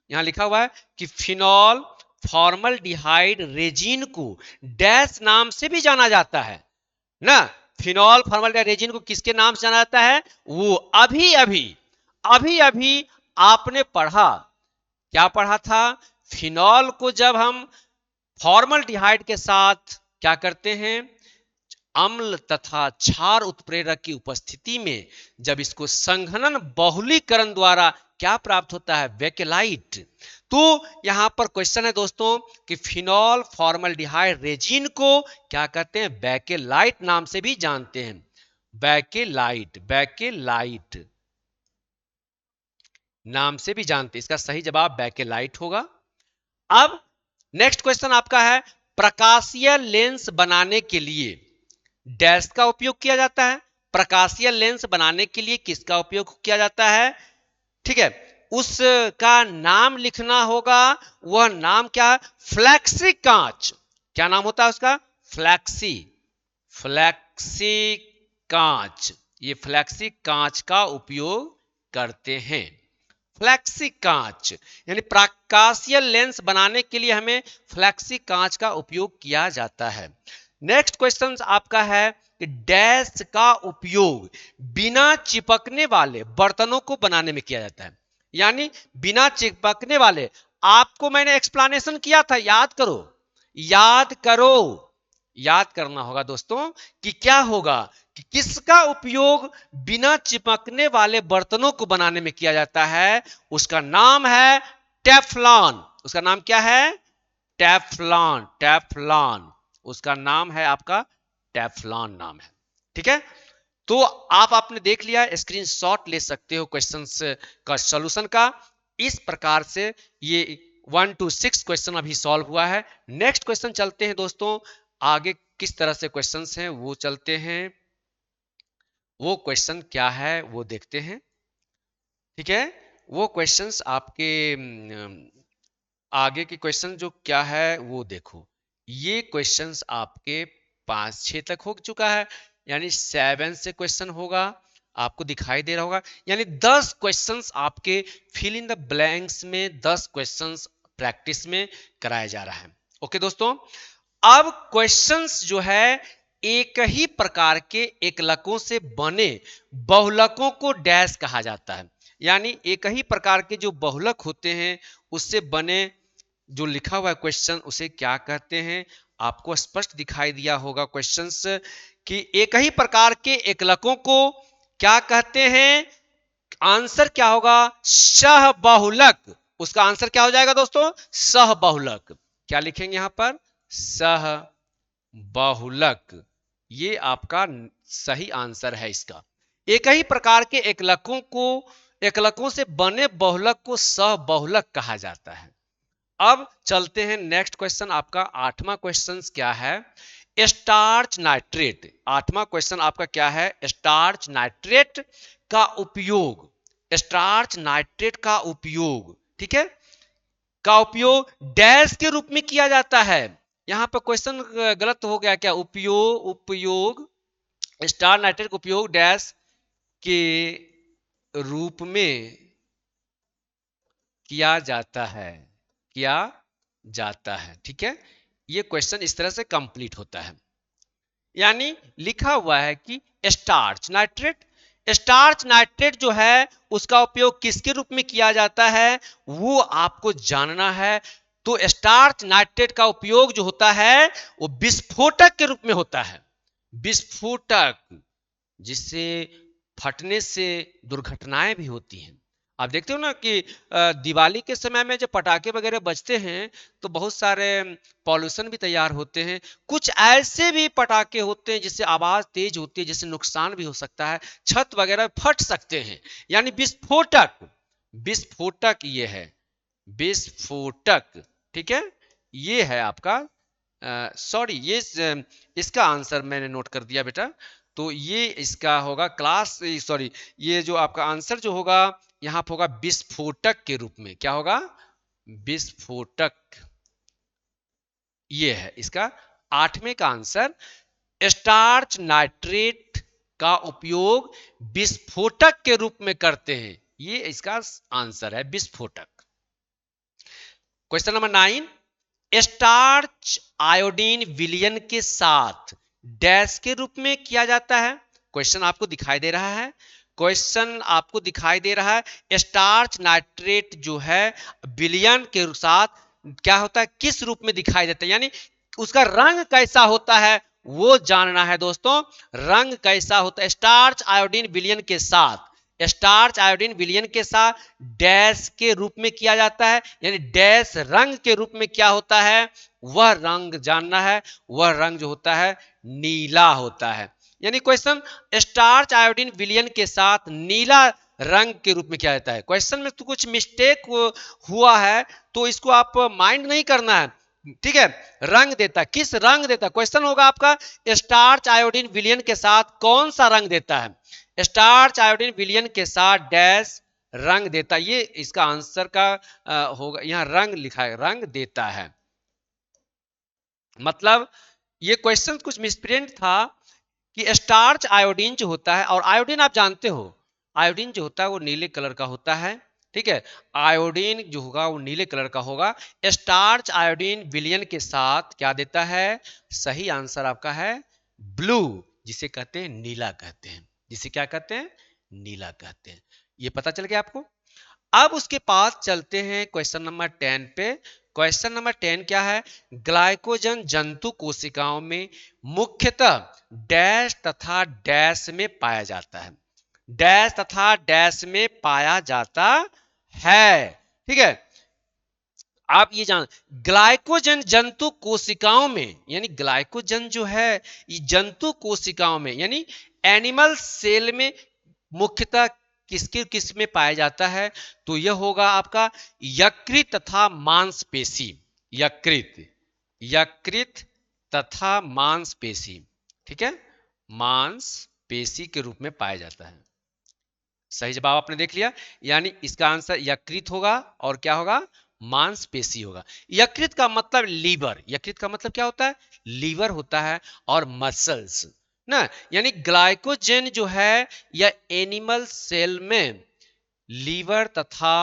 यहां लिखा हुआ है कि फिनॉल फॉर्मल्डिहाइड रेजिन को डैश नाम से भी जाना जाता है ना। फिनॉल फॉर्मल्डिहाइड रेजिन को किसके नाम से जाना जाता है? वो अभी अभी आपने पढ़ा, क्या पढ़ा था? फिनॉल को जब हम फॉर्मल्डिहाइड के साथ क्या करते हैं? अम्ल तथा क्षार उत्प्रेरक की उपस्थिति में जब इसको संघनन बहुलीकरण द्वारा क्या प्राप्त होता है? बेकेलाइट। तो यहां पर क्वेश्चन है दोस्तों कि फिनॉल फॉर्मल्डिहाइड रेजिन को क्या कहते हैं? बेकेलाइट नाम से भी जानते हैं। बेकेलाइट, बेकेलाइट नाम से भी जानते हैं। इसका सही जवाब बेकेलाइट होगा। अब नेक्स्ट क्वेश्चन आपका है, प्रकाशीय लेंस बनाने के लिए डैश का उपयोग किया जाता है। प्रकाशीय लेंस बनाने के लिए किसका उपयोग किया जाता है? ठीक है, उसका नाम लिखना होगा। वह नाम क्या है? फ्लैक्सी कांच। क्या नाम होता है उसका? फ्लैक्सी, फ्लैक्सी कांच। ये फ्लैक्सी कांच का उपयोग करते हैं। फ्लैक्सी कांच, यानी प्रकाशीय लेंस बनाने के लिए हमें फ्लैक्सी कांच का उपयोग किया जाता है। नेक्स्ट क्वेश्चन आपका है कि डैश का उपयोग बिना चिपकने वाले बर्तनों को बनाने में किया जाता है। यानी बिना चिपकने वाले, आपको मैंने एक्सप्लेनेशन किया था, याद करो, याद करो, याद करना होगा दोस्तों कि क्या होगा, कि किसका उपयोग बिना चिपकने वाले बर्तनों को बनाने में किया जाता है। उसका नाम है टेफ्लॉन। उसका नाम क्या है? टेफ्लॉन, टेफ्लॉन उसका नाम है, आपका टेफ्लॉन नाम है। ठीक है, तो आप आपने देख लिया, स्क्रीनशॉट ले सकते हो क्वेश्चंस का सॉल्यूशन का। इस प्रकार से ये 1 to 6 क्वेश्चन अभी सॉल्व हुआ है। नेक्स्ट क्वेश्चन चलते हैं दोस्तों, आगे किस तरह से क्वेश्चंस हैं वो चलते हैं, वो क्वेश्चन क्या है वो देखते हैं। ठीक है, वो क्वेश्चंस आपके आगे के क्वेश्चन जो क्या है वो देखो। ये क्वेश्चंस आपके 5-6 तक हो चुका है, यानी 7 से क्वेश्चन होगा, आपको दिखाई दे रहा होगा। यानी 10 क्वेश्चंस आपके फिल इन द ब्लैंक्स में, 10 क्वेश्चंस प्रैक्टिस में कराया जा रहा है। ओके दोस्तों, अब क्वेश्चंस जो है एक ही प्रकार के एकलकों से बने बहुलकों को डैश कहा जाता है। यानी एक ही प्रकार के जो बहुलक होते हैं उससे बने जो लिखा हुआ है क्वेश्चन, उसे क्या कहते हैं, आपको स्पष्ट दिखाई दिया होगा क्वेश्चंस कि एक ही प्रकार के एकलकों को क्या कहते हैं। आंसर क्या होगा, सहबहुलक। उसका आंसर क्या हो जाएगा दोस्तों, सहबहुलक। क्या लिखेंगे यहां पर, सहबहुलक। ये आपका सही आंसर है इसका। एक ही प्रकार के एकलकों से बने बहुलक को सहबहुलक कहा जाता है। अब चलते हैं नेक्स्ट क्वेश्चन, आपका 8वां क्वेश्चन क्या है, स्टार्च नाइट्रेट। 8वां क्वेश्चन आपका क्या है, स्टार्च नाइट्रेट का उपयोग, स्टार्च नाइट्रेट का उपयोग, ठीक है, का उपयोग डैश के रूप में किया जाता है। यहां पर क्वेश्चन गलत हो गया क्या, उपयोग स्टार नाइट्रेट का उपयोग डैश के रूप में किया जाता है, किया जाता है। ठीक है, ये क्वेश्चन इस तरह से कंप्लीट होता है। यानी लिखा हुआ है कि स्टार्च नाइट्रेट जो है उसका उपयोग किसके रूप में किया जाता है वो आपको जानना है। तो स्टार्च नाइट्रेट का उपयोग जो होता है वो विस्फोटक के रूप में होता है, विस्फोटक, जिससे फटने से दुर्घटनाएं भी होती हैं। आप देखते हो ना कि दिवाली के समय में जब पटाखे वगैरह बजते हैं तो बहुत सारे पॉल्यूशन भी तैयार होते हैं। कुछ ऐसे भी पटाखे होते हैं जिससे आवाज तेज होती है, जिससे नुकसान भी हो सकता है, छत वगैरह फट सकते हैं। यानी विस्फोटक, विस्फोटक ये है, विस्फोटक। ठीक है, ये है आपका सॉरी ये इसका आंसर मैंने नोट कर दिया बेटा। तो ये इसका होगा क्लास सॉरी ये जो आपका आंसर जो होगा यहां पर होगा विस्फोटक के रूप में। क्या होगा, विस्फोटक। ये है इसका 8वें का आंसर, स्टार्च नाइट्रेट का उपयोग विस्फोटक के रूप में करते हैं। ये इसका आंसर है, विस्फोटक। क्वेश्चन नंबर 9, स्टार्च आयोडीन विलयन के साथ डैश के रूप में किया जाता है। क्वेश्चन आपको दिखाई दे रहा है, क्वेश्चन आपको दिखाई दे रहा है, स्टार्च नाइट्रेट जो है विलयन के साथ क्या होता है, किस रूप में दिखाई देता है, यानी उसका रंग कैसा होता है वो जानना है दोस्तों। रंग कैसा होता है, स्टार्च आयोडीन विलयन के साथ, स्टार्च आयोडीन विलयन के साथ डैश के रूप में किया जाता है, यानी डैश रंग के रूप में क्या होता है, वह रंग जानना है। वह रंग जो होता है नीला होता है। यानी क्वेश्चन स्टार्च आयोडीन विलयन के साथ नीला रंग के रूप में किया जाता है। क्वेश्चन में तो कुछ मिस्टेक हुआ है तो इसको आप माइंड नहीं करना है। ठीक है, रंग देता, किस रंग देता, क्वेश्चन होगा आपका स्टार्च आयोडीन विलयन के साथ कौन सा रंग देता है, स्टार्च आयोडीन विलयन के साथ डैश रंग देता। ये इसका आंसर का होगा, यहां रंग लिखा है, रंग देता है। मतलब ये क्वेश्चन कुछ मिसप्रिंट था कि स्टार्च आयोडीन जो होता है, और आयोडीन आप जानते हो आयोडीन जो होता है वो नीले कलर का होता है। ठीक है, आयोडीन जो होगा वो नीले कलर का होगा। स्टार्च आयोडीन विलयन के साथ क्या देता है, सही आंसर आपका है ब्लू, जिसे कहते हैं नीला कहते हैं, जिसे क्या कहते हैं, नीला कहते हैं। ये पता चल गया आपको। अब उसके पास चलते हैं क्वेश्चन नंबर 10 पे। क्वेश्चन नंबर 10 क्या है, ग्लाइकोजन जंतु कोशिकाओं में मुख्यतः डैश तथा डैश में पाया जाता है, डैश तथा डैश में पाया जाता है। ठीक है, आप ये जान, ग्लाइकोजन जंतु कोशिकाओं में, यानी ग्लाइकोजन जो है ये जंतु कोशिकाओं में यानी एनिमल सेल में मुख्यतः किसके किस में पाया जाता है, तो यह होगा आपका यकृत तथा मांसपेशी। यकृत, यकृत तथा मांसपेशी, ठीक है, मांसपेशी के रूप में पाया जाता है। सही जवाब आपने देख लिया, यानी इसका आंसर यकृत होगा और क्या होगा, मांसपेशी होगा। यकृत का मतलब लीवर, यकृत का मतलब क्या होता है, लीवर होता है, और मसल्स ना, यानी ग्लाइकोजन जो है यह एनिमल सेल में लीवर तथा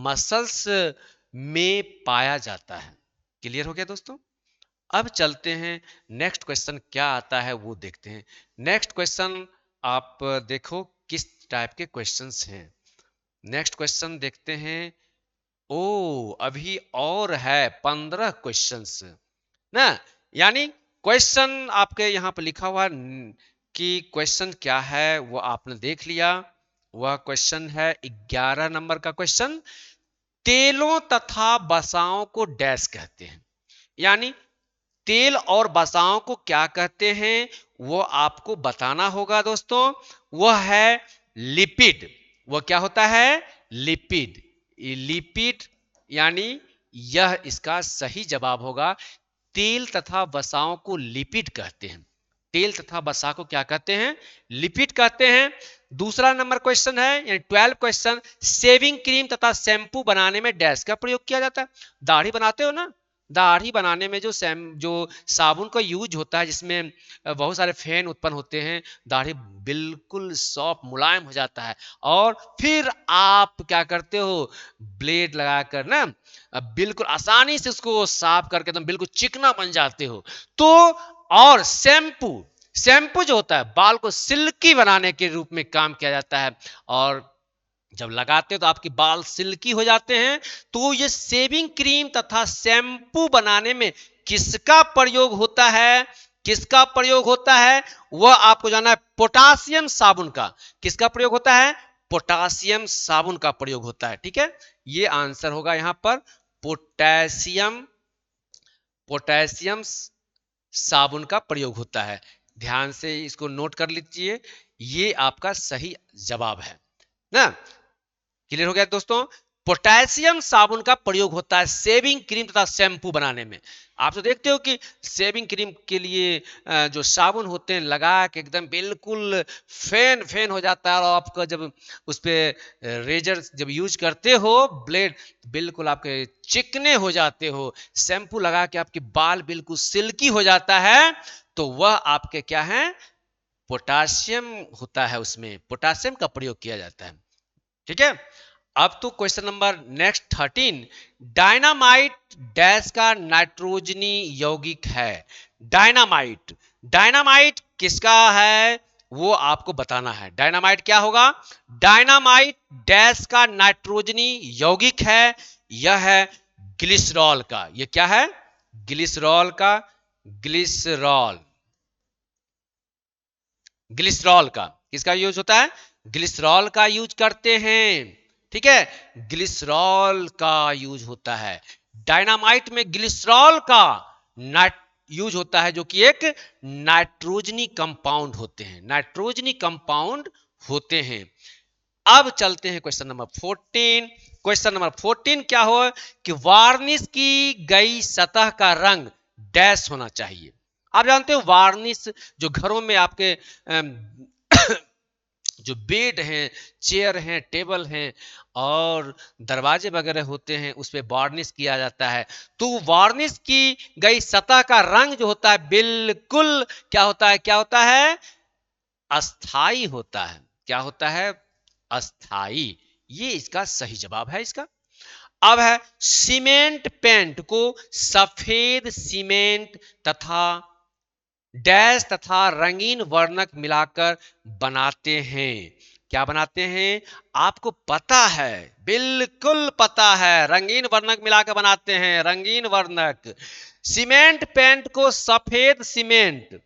मसल्स में पाया जाता है। क्लियर हो गया दोस्तों। अब चलते हैं नेक्स्ट क्वेश्चन क्या आता है वो देखते हैं। नेक्स्ट क्वेश्चन आप देखो किस टाइप के क्वेश्चंस हैं। नेक्स्ट क्वेश्चन देखते हैं। ओ अभी और है 15 क्वेश्चंस ना, यानी क्वेश्चन आपके यहाँ पर लिखा हुआ कि क्वेश्चन क्या है वो आपने देख लिया। वह क्वेश्चन है 11 नंबर का क्वेश्चन, तेलों तथा वसाओं को डैश कहते हैं। यानी तेल और वसाओं को क्या कहते हैं वो आपको बताना होगा दोस्तों। वह है लिपिड। वह क्या होता है, लिपिड। लिपिड यानी यह इसका सही जवाब होगा। तेल तथा वसाओं को लिपिड कहते हैं। तेल तथा वसा को क्या कहते हैं, लिपिड कहते हैं। दूसरा नंबर क्वेश्चन है यानी 12 क्वेश्चन, शेविंग क्रीम तथा शैम्पू बनाने में डैश का प्रयोग किया जाता है। दाढ़ी बनाते हो ना, दाढ़ी बनाने में जो साबुन का यूज होता है जिसमें बहुत सारे फैन उत्पन्न होते हैं, दाढ़ी बिल्कुल सॉफ्ट मुलायम हो जाता है, और फिर आप क्या करते हो, ब्लेड लगाकर ना बिल्कुल आसानी से उसको साफ करके एकदम बिल्कुल चिकना बन जाते हो। तो और शैम्पू, शैम्पू जो होता है बाल को सिल्की बनाने के रूप में काम किया जाता है, और जब लगाते हो तो आपके बाल सिल्की हो जाते हैं। तो ये शेविंग क्रीम तथा शैम्पू बनाने में किसका प्रयोग होता है, किसका प्रयोग होता है, वह आपको जानना है। पोटासियम साबुन का। किसका प्रयोग होता है, पोटासियम साबुन का प्रयोग होता है। ठीक है, ये आंसर होगा यहां पर पोटेशियम, पोटेशियम साबुन का प्रयोग होता है। ध्यान से इसको नोट कर लीजिए, ये आपका सही जवाब है ना। क्लियर हो गया दोस्तों। पोटेशियम साबुन का प्रयोग होता है शेविंग क्रीम तथा शैम्पू बनाने में। आप तो देखते हो कि शेविंग क्रीम के लिए जो साबुन होते हैं लगा के एकदम बिल्कुल फैन फैन हो जाता है, और आपका जब उस पर रेजर जब यूज करते हो ब्लेड, बिल्कुल आपके चिकने हो जाते हो। शैम्पू लगा के आपके बाल बिल्कुल सिल्की हो जाता है, तो वह आपके क्या है, पोटासियम होता है, उसमें पोटासियम का प्रयोग किया जाता है। ठीक है, अब तो question number next 13, dynamite dash का नाइट्रोजनी यौगिक है। डायनामाइट, डायनामाइट किसका है वो आपको बताना है। डायनामाइट क्या होगा, डायनामाइट डैश का नाइट्रोजनी यौगिक है, यह है ग्लिसरॉल का। यह क्या है, ग्लिसरॉल का, ग्लिसरॉल, ग्लिसरॉल का किसका यूज होता है, ग्लिसरॉल का यूज करते हैं। ठीक है, ग्लिसरॉल का यूज होता है। डायनामाइट में ग्लिसरॉल का नाइट यूज होता है, जो कि एक नाइट्रोजनी कंपाउंड होते हैं, नाइट्रोजनी कंपाउंड होते हैं। अब चलते हैं क्वेश्चन नंबर 14। क्वेश्चन नंबर 14 क्या हो कि वार्निश की गई सतह का रंग डैश होना चाहिए। आप जानते हो वार्निश जो घरों में आपके जो बेड हैं, चेयर हैं, टेबल हैं और दरवाजे वगैरह होते हैं, उस पर वार्निश किया जाता है। तो वार्निश की गई सतह का रंग जो होता है बिल्कुल क्या होता है, क्या होता है, अस्थाई होता है। क्या होता है, अस्थाई। ये इसका सही जवाब है इसका। अब है सीमेंट पेंट को सफेद सीमेंट तथा डैश तथा रंगीन वर्णक मिलाकर बनाते हैं। क्या बनाते हैं, आपको पता है, बिल्कुल पता है, रंगीन वर्णक मिलाकर बनाते हैं, रंगीन वर्णक। सीमेंट पेंट को सफेद सीमेंट,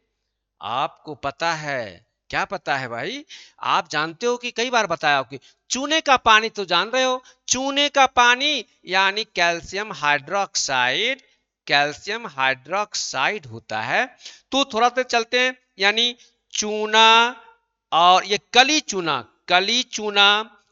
आपको पता है क्या पता है भाई? आप जानते हो कि कई बार बताया हो कि चूने का पानी तो जान रहे हो, चूने का पानी यानी कैल्शियम हाइड्रोक्साइड, कैल्शियम हाइड्रोक्साइड होता है। तो थोड़ा सा चलते हैं, यानी चूना और ये कली चूना, कली चूना,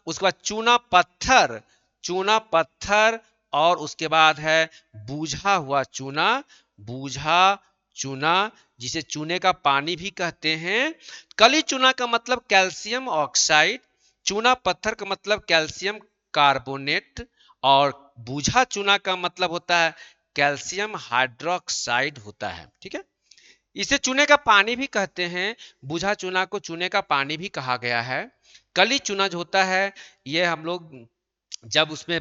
उसके बाद चूना पत्थर, चूना पत्थर, और उसके बाद है बूझा हुआ चूना, बूझा चूना, जिसे चूने का पानी भी कहते हैं। कली चूना का मतलब कैल्शियम ऑक्साइड, चूना पत्थर का मतलब कैल्शियम कार्बोनेट, और बूझा चूना का मतलब होता है कैल्शियम हाइड्रोक्साइड होता है। ठीक है, इसे चूने का पानी भी कहते हैं, बुझा चूना को चूने का पानी भी कहा गया है। कली चूना जो होता है, ये हम लोग जब उसमें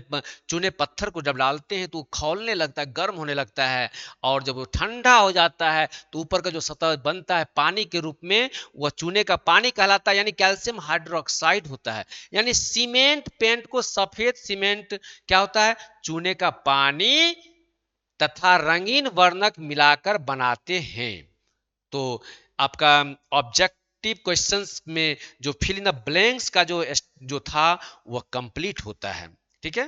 चूने पत्थर को जब डालते हैं तो वो खौलने लगता है, गर्म होने लगता है, और जब वो ठंडा हो जाता है तो ऊपर का जो सतह बनता है पानी के रूप में, वह चूने का पानी कहलाता है, यानी कैल्शियम हाइड्रोक्साइड होता है। यानी सीमेंट पेंट को, सफेद सीमेंट क्या होता है, चूने का पानी तथा रंगीन वर्णक मिलाकर बनाते हैं। तो आपका ऑब्जेक्टिव क्वेश्चंस में जो फिल इन द ब्लैंक्स का जो था वह कंप्लीट होता है। ठीक है,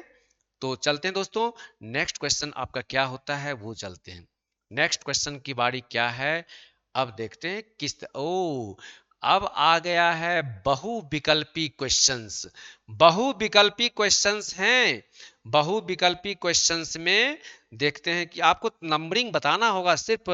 तो चलते हैं दोस्तों, नेक्स्ट क्वेश्चन आपका क्या होता है वो चलते हैं। नेक्स्ट क्वेश्चन की बारी क्या है, अब देखते हैं ओ अब आ गया है बहुविकल्पी क्वेश्चंस। बहुविकल्पी क्वेश्चंस हैं, बहुविकल्पी क्वेश्चंस में देखते हैं कि आपको नंबरिंग बताना होगा, सिर्फ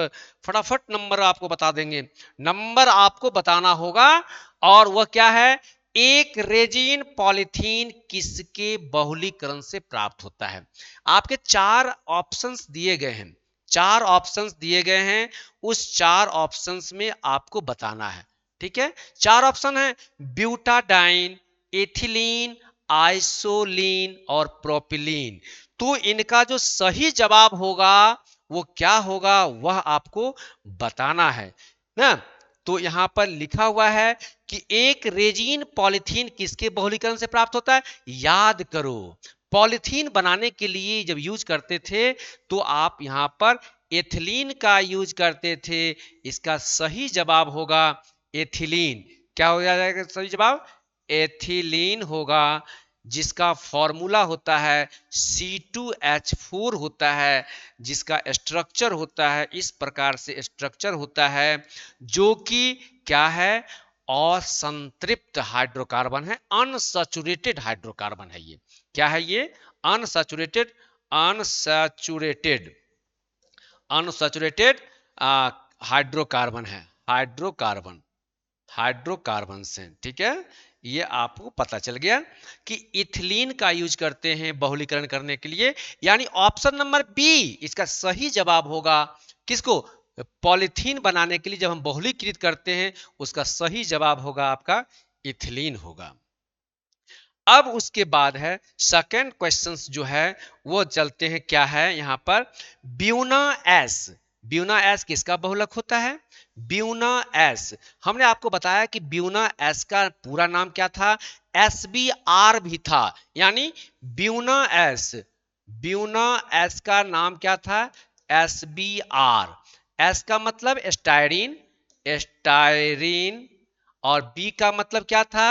फटाफट नंबर आपको बता देंगे, नंबर आपको बताना होगा। और वह क्या है, एक रेजिन पॉलीथीन किसके बहुलीकरण से प्राप्त होता है। आपके चार ऑप्शंस दिए गए हैं, चार ऑप्शंस दिए गए हैं, उस चार ऑप्शंस में आपको बताना है। ठीक है, चार ऑप्शन है, ब्यूटाडाइन, एथिलीन, आइसोलीन और प्रोपिलीन। तो इनका जो सही जवाब होगा वो क्या होगा, वह आपको बताना है ना। तो यहां पर लिखा हुआ है कि एक रेजिन पॉलीथीन किसके बहुलीकरण से प्राप्त होता है। याद करो, पॉलीथीन बनाने के लिए जब यूज करते थे तो आप यहां पर एथिलीन का यूज करते थे। इसका सही जवाब होगा एथिलीन। क्या हो जाएगा सही जवाब, एथिलीन होगा, जिसका फॉर्मूला होता है C2H4 होता है, जिसका स्ट्रक्चर होता है इस प्रकार से स्ट्रक्चर होता है, जो कि क्या है, असंतृप्त हाइड्रोकार्बन है, अनसैचुरेटेड हाइड्रोकार्बन है। ये क्या है, ये अनसैचुरेटेड, अनसैचुरेटेड, अनसैचुरेटेड हाइड्रोकार्बन है, हाइड्रोकार्बन, हाइड्रोकार्बन से। ठीक है, ये आपको पता चल गया कि इथिलीन का यूज करते हैं बहुलीकरण करने के लिए, यानी ऑप्शन नंबर बी इसका सही जवाब होगा। किसको, पॉलीथीन बनाने के लिए जब हम बहुलीकृत करते हैं उसका सही जवाब होगा आपका इथिलीन होगा। अब उसके बाद है सेकंड क्वेश्चन जो है वो चलते हैं, क्या है यहां पर, ब्यूना एस, ब्यूना एस किसका बहुलक होता है। ब्यूना एस, हमने आपको बताया कि ब्यूना एस का पूरा नाम क्या था, SBR भी था, यानी ब्यूना एस, ब्यूना एस का नाम क्या था, SBR। एस का मतलब स्टायरीन, स्टायरीन, और बी का मतलब क्या था,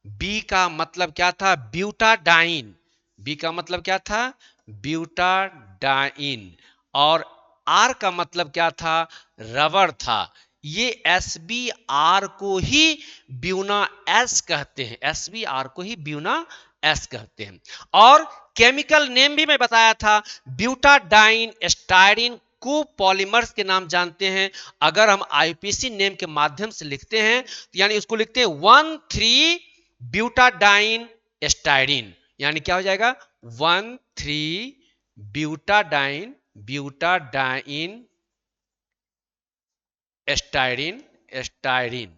बी का मतलब क्या था, ब्यूटाडाइन, बी का मतलब क्या था, ब्यूटाडाइन, और आर का मतलब क्या था, रबर था। ये SBR को ही ब्यूना एस कहते हैं, SBR को ही ब्यूना एस कहते हैं। और केमिकल नेम भी मैं बताया था, ब्यूटाडाइन स्टायरीन को पॉलीमर्स के नाम जानते हैं। अगर हम IUPAC नेम के माध्यम से लिखते हैं तो यानी उसको लिखते हैं 1,3 ब्यूटाडाइन स्टायरीन, यानी क्या हो जाएगा 1,3 ब्यूटाडाइन, ब्यूटाडाइन स्टायरीन, स्टायरीन।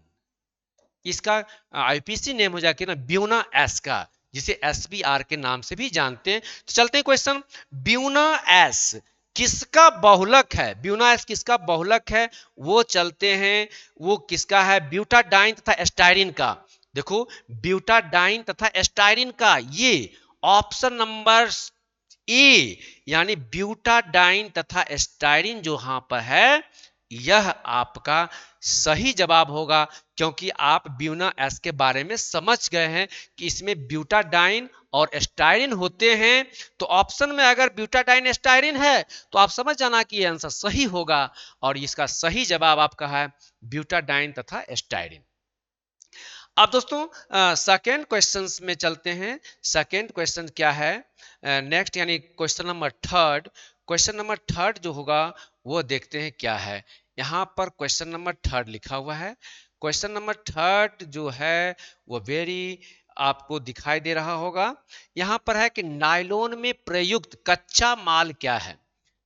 इसका IUPAC नेम हो जाएगा ना ब्यूना एस का, जिसे SBR के नाम से भी जानते हैं। तो चलते हैं क्वेश्चन, ब्यूना एस किसका बहुलक है, ब्यूना एस किसका बहुलक है, वो चलते हैं, वो किसका है, ब्यूटाडाइन तथा स्टायरीन का। देखो, ब्यूटाडाइन तथा स्टायरीन का, ये ऑप्शन नंबर ए, यानी ब्यूटाडाइन तथा स्टायरीन जो यहां पर है, यह आपका सही जवाब होगा, क्योंकि आप ब्यूना एस के बारे में समझ गए हैं कि इसमें ब्यूटाडाइन और स्टाइरिन होते हैं। तो ऑप्शन में अगर ब्यूटाडाइन स्टाइरिन है तो आप समझ जाना कि यह आंसर सही होगा, और इसका सही जवाब आपका है ब्यूटाडाइन तथा स्टाइरिन। अब दोस्तों सेकेंड क्वेश्चन में चलते हैं। सेकेंड क्वेश्चन क्या है, नेक्स्ट यानी question number third. Question number third जो होगा वो देखते हैं क्या है। यहाँ पर क्वेश्चन नंबर थर्ड लिखा हुआ है। क्वेश्चन नंबर थर्ड जो है वो वेरी आपको दिखाई दे रहा होगा। यहाँ पर है कि नायलॉन में प्रयुक्त कच्चा माल क्या है।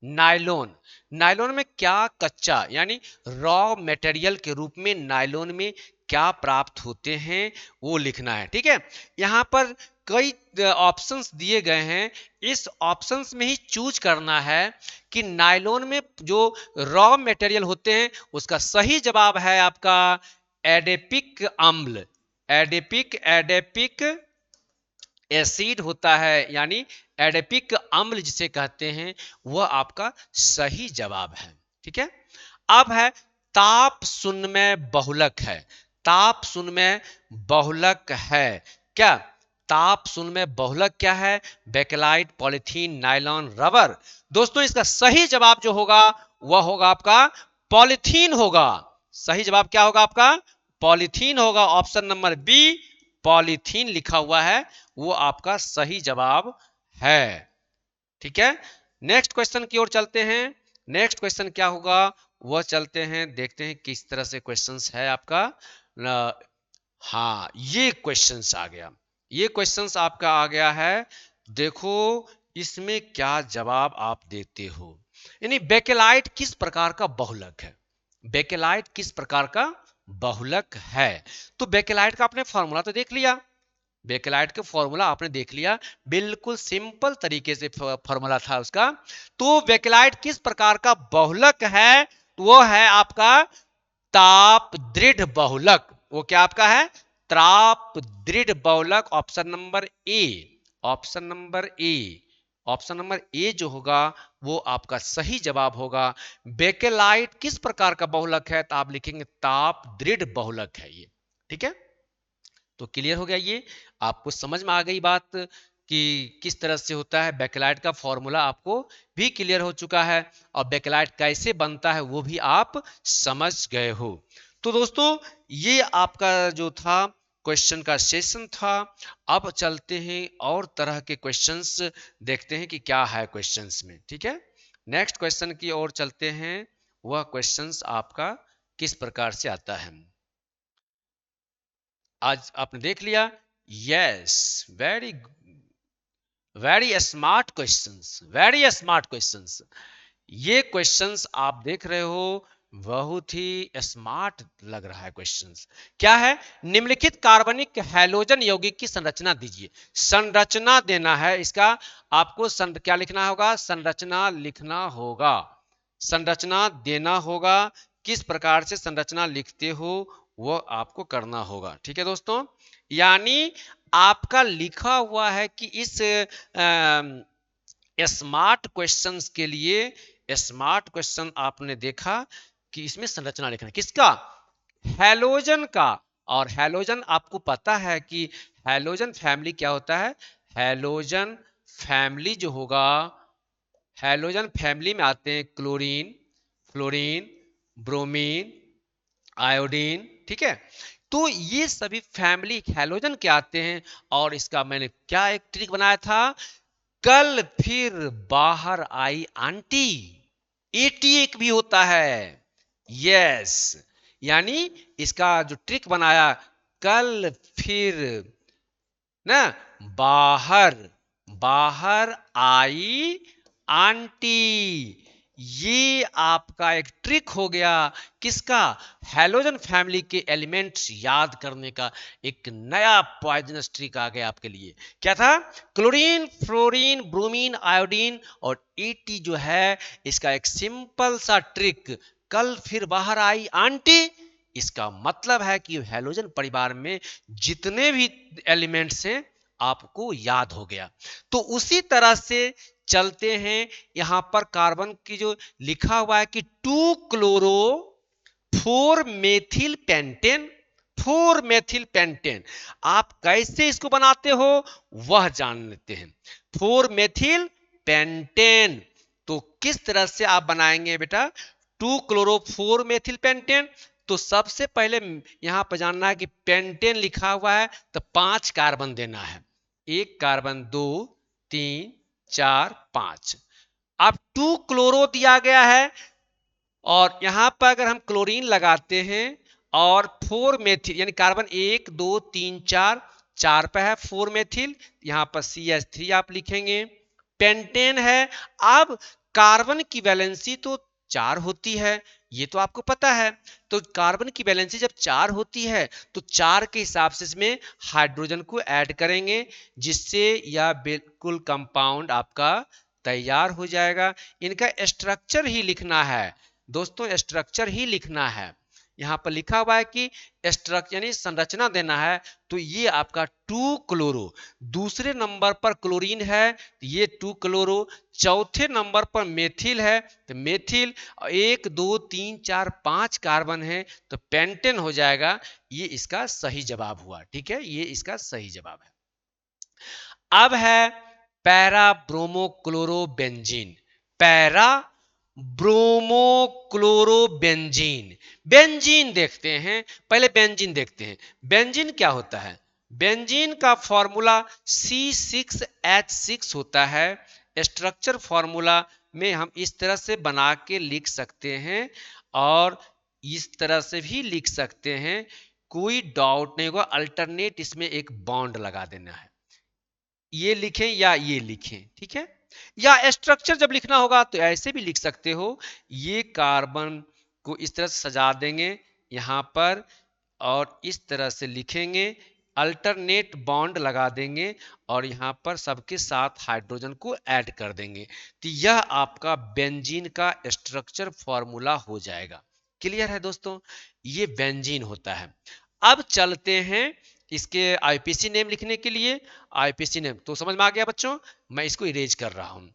नायलॉन, नायलॉन में क्या कच्चा यानी रॉ मटेरियल के रूप में नायलॉन में क्या प्राप्त होते हैं वो लिखना है। ठीक है, यहाँ पर कई ऑप्शंस दिए गए हैं, इस ऑप्शंस में ही चूज करना है कि नायलॉन में जो रॉ मटेरियल होते हैं उसका सही जवाब है आपका एडेपिक अम्ल। एडेपिक एडेपिक एसिड होता है, यानी एडेपिक अम्ल जिसे कहते हैं वह आपका सही जवाब है। ठीक है, अब है ताप सुन्नमय बहुलक है। ताप सुन्नमय बहुलक है क्या? ताप सुन्नमय बहुलक क्या है? Bakelite, polythene, nylon, rubber. दोस्तों इसका सही जवाब जो होगा वह होगा आपका पॉलीथीन होगा। सही जवाब क्या होगा आपका? पॉलीथीन होगा। ऑप्शन नंबर बी पॉलीथीन लिखा हुआ है वो आपका सही जवाब है। ठीक है, नेक्स्ट क्वेश्चन की ओर चलते हैं। नेक्स्ट क्वेश्चन क्या होगा वह चलते हैं, देखते हैं किस तरह से क्वेश्चंस है आपका। हाँ, ये क्वेश्चंस आ गया, ये क्वेश्चंस आपका आ गया है। देखो इसमें क्या जवाब आप देते हो। यानी बेकेलाइट किस प्रकार का बहुलक है? बेकेलाइट किस प्रकार का बहुलक है? तो बेकेलाइट का आपने फॉर्मूला तो देख लिया, बेकेलाइट का फॉर्मूला आपने देख लिया, बिल्कुल सिंपल तरीके से फॉर्मूला था उसका। तो बेकेलाइट किस प्रकार का बहुलक है? वो है आपका ताप दृढ़ बहुलक। वो क्या आपका है? ताप दृढ़ बहुलक। Option number A, option number A, option number A जो होगा वो आपका सही जवाब होगा। बेकेलाइट किस प्रकार का बहुलक है? तो आप लिखेंगे ताप दृढ़ बहुलक है ये। ठीक है, तो क्लियर हो गया, ये आपको समझ में आ गई बात कि किस तरह से होता है। बेकेलाइट का फॉर्मूला आपको भी क्लियर हो चुका है, और बेकेलाइट कैसे बनता है वो भी आप समझ गए हो। तो दोस्तों ये आपका जो था क्वेश्चन का सेशन था। अब चलते हैं और तरह के क्वेश्चंस, देखते हैं कि क्या है क्वेश्चंस में। ठीक है, नेक्स्ट क्वेश्चन की ओर चलते हैं। वह क्वेश्चंस आपका किस प्रकार से आता है आज आपने देख लिया। Yes, very very smart questions, very smart questions. ये क्वेश्चंस आप देख रहे हो बहुत ही स्मार्ट लग रहा है क्वेश्चंस। क्या है? निम्नलिखित कार्बनिक हैलोजन यौगिक की संरचना दीजिए। संरचना देना है इसका आपको। क्या लिखना होगा? संरचना लिखना होगा, संरचना देना होगा। किस प्रकार से संरचना लिखते हो वो आपको करना होगा। ठीक है दोस्तों, यानी आपका लिखा हुआ है कि इस स्मार्ट क्वेश्चंस के लिए, स्मार्ट क्वेश्चन आपने देखा कि इसमें संरचना लिखना है किसका? हैलोजन का। और हैलोजन आपको पता है कि हैलोजन फैमिली क्या होता है। हैलोजन फैमिली जो होगा, हैलोजन फैमिली में आते हैं क्लोरीन, फ्लोरीन, ब्रोमीन, आयोडीन। ठीक है, तो ये सभी फैमिली हैलोजन के आते हैं। और इसका मैंने क्या एक ट्रिक बनाया था, कल फिर बाहर आई आंटी। एटी एक भी होता है। यस, यानी इसका जो ट्रिक बनाया, कल फिर ना बाहर, बाहर आई आंटी। ये आपका एक ट्रिक हो गया किसका? हैलोजन फैमिली के एलिमेंट्स याद करने का एक नया पॉइजनस ट्रिक आ गया आपके लिए। क्या था? क्लोरीन, फ्लोरीन, ब्रोमीन, आयोडीन और एटी जो है इसका एक सिंपल सा ट्रिक, कल फिर बाहर आई आंटी। इसका मतलब है कि हैलोजन परिवार में जितने भी एलिमेंट्स हैं आपको याद हो गया। तो उसी तरह से चलते हैं, यहां पर कार्बन की जो लिखा हुआ है कि 2 chloro 4 methyl pentane, 4 methyl pentane, आप कैसे इसको बनाते हो वह जान लेते हैं। 4 मेथिल पेंटेन, तो किस तरह से आप बनाएंगे बेटा 2 क्लोरो 4 मेथिल पेंटेन। तो सबसे पहले यहां पर जानना है कि पेंटेन लिखा हुआ है तो 5 कार्बन देना है, 1 कार्बन, 2, 3, 4, 5। अब 2 क्लोरो दिया गया है और यहां पर अगर हम क्लोरीन लगाते हैं और 4 मेथिल यानी कार्बन 1, 2, 3, 4, 4 पे है 4 मेथिल, यहां पर CH3 आप लिखेंगे। पेंटेन है, अब कार्बन की वैलेंसी तो 4 होती है, ये तो आपको पता है। तो कार्बन की वैलेंसी जब 4 होती है तो 4 के हिसाब से इसमें हाइड्रोजन को ऐड करेंगे, जिससे यह बिल्कुल कंपाउंड आपका तैयार हो जाएगा। इनका स्ट्रक्चर ही लिखना है दोस्तों, स्ट्रक्चर ही लिखना है। यहां पर लिखा हुआ है कि स्ट्रक्चर यानी संरचना देना है। तो ये आपका 2 क्लोरो, दूसरे नंबर पर क्लोरीन है, ये 2 क्लोरो, चौथे नंबर पर मेथिल है, तो मेथिल 1, 2, 3, 4, 5 कार्बन है, तो पेंटेन हो जाएगा। ये इसका सही जवाब हुआ, ठीक है, ये इसका सही जवाब है। अब है para bromo chloro benzene, para bromo chloro benzene. Benzene देखते हैं, पहले बेंजीन देखते हैं। बेंजीन क्या होता है? बेंजीन का फॉर्मूला C6H6 होता है। स्ट्रक्चर फॉर्मूला में हम इस तरह से बना के लिख सकते हैं और इस तरह से भी लिख सकते हैं, कोई डाउट नहीं होगा। अल्टरनेट इसमें एक बॉन्ड लगा देना है, ये लिखें या ये लिखें, ठीक है। या स्ट्रक्चर जब लिखना होगा तो ऐसे भी लिख सकते हो, ये कार्बन को इस तरह से सजा देंगे यहां पर और इस तरह से लिखेंगे, अल्टरनेट बॉन्ड लगा देंगे और यहां पर सबके साथ हाइड्रोजन को ऐड कर देंगे। तो यह आपका बेंजीन का स्ट्रक्चर फॉर्मूला हो जाएगा। क्लियर है दोस्तों, ये बेंजीन होता है। अब चलते हैं इसके आईपीसी नेम लिखने के लिए। आईपीसी नेम तो समझ में आ गया बच्चों, मैं इसको इरेज कर रहा हूं।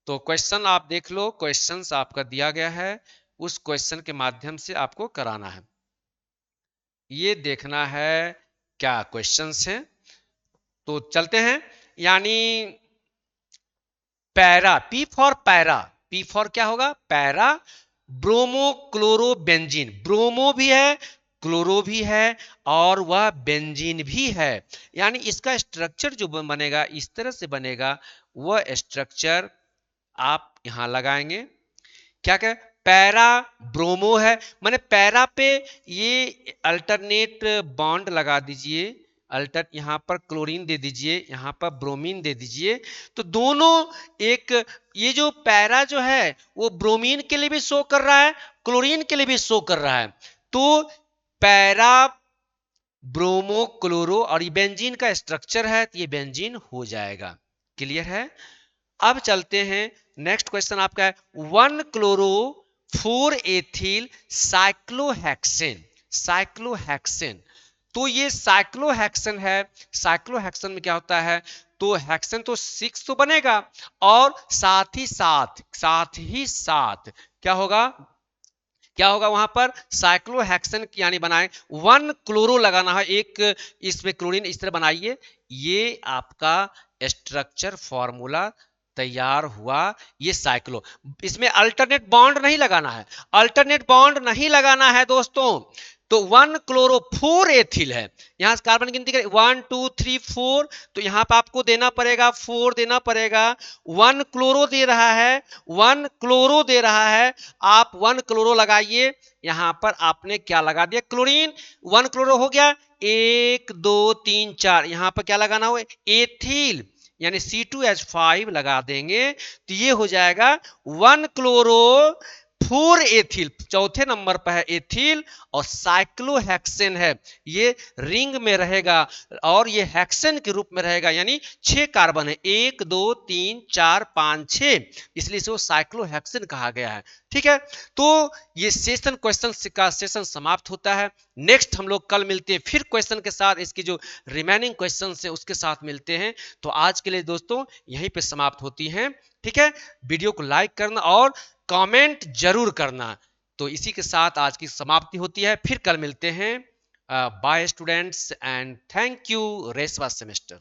तो क्वेश्चन आप देख लो, क्वेश्चंस आपका दिया गया है, उस क्वेश्चन के माध्यम से आपको कराना है। ये देखना है क्या क्वेश्चंस हैं, तो चलते हैं। यानी para, P for para, P for क्या होगा? Para bromo chloro benzene, bromo भी है, क्लोरो भी है और वह बेंजीन भी है। यानी इसका स्ट्रक्चर जो बनेगा इस तरह से बनेगा, वह स्ट्रक्चर आप यहां लगाएंगे। क्या क्या? पैरा ब्रोमो है, माने पैरा पे ये अल्टरनेट बॉन्ड लगा दीजिए, अल्टर यहां पर क्लोरीन दे दीजिए, यहां पर ब्रोमीन दे दीजिए, तो दोनों एक, ये जो पैरा जो है वो ब्रोमीन के लिए भी शो कर रहा है, क्लोरीन के लिए भी शो कर रहा है। तो पैरा ब्रोमो क्लोरो और ये बेंजीन का स्ट्रक्चर है, तो ये बेंजीन हो जाएगा। क्लियर है? अब चलते हैं, नेक्स्ट क्वेश्चन आपका है 1 क्लोरो 4 एथिल साइक्लोहेक्सेन, साइक्लोहेक्सेन। तो ये साइक्लोहेक्सेन है, साइक्लोहेक्सेन में क्या होता है? तो हेक्सेन तो 6 तो बनेगा और साथ ही साथ क्या होगा, क्या होगा वहां पर? साइक्लोहेक्सेन यानी बनाए 1 क्लोरो लगाना है, एक इसमें क्लोरीन इस तरह बनाइए, ये आपका स्ट्रक्चर फॉर्मूला तैयार हुआ। ये साइक्लो, इसमें अल्टरनेट बॉन्ड नहीं लगाना है, अल्टरनेट बॉन्ड नहीं लगाना है दोस्तों। तो 1 क्लोरो 4 एथिल है, यहां कार्बन गिनती करें 1 2 3 4, तो यहां पर आपको देना पड़ेगा 4 देना पड़ेगा। 1 क्लोरो दे रहा है, 1 क्लोरो दे रहा है, आप 1 क्लोरो लगाइए, यहां पर आपने क्या लगा दिया? क्लोरीन। 1 क्लोरो हो गया, 1 2 3 4, यहां पर क्या लगाना हो? एथिल, यानी C2H5 लगा देंगे, तो ये हो जाएगा 1 क्लोरो 4 एथिल, चौथे नंबर पर है एथिल, और साइक्लोहेक्सेन है, ये रिंग में रहेगा और ये हेक्सेन के रूप में रहेगा, यानी 6 कार्बन है, 1 2 3 4 5 6, इसलिए इसे साइक्लोहेक्सेन कहा गया है। ठीक है, तो ये सेशन क्वेश्चन का सेशन समाप्त होता है। नेक्स्ट हम लोग कल मिलते हैं फिर क्वेश्चन के साथ, इसकी जो रिमेनिंग क्वेश्चन है उसके साथ मिलते हैं। तो आज के लिए दोस्तों यहीं पे समाप्त होती हैं। ठीक है, वीडियो को लाइक करना और कमेंट जरूर करना। तो इसी के साथ आज की समाप्ति होती है, फिर कल मिलते हैं। Bye students and thank you रेसवा सेमेस्टर।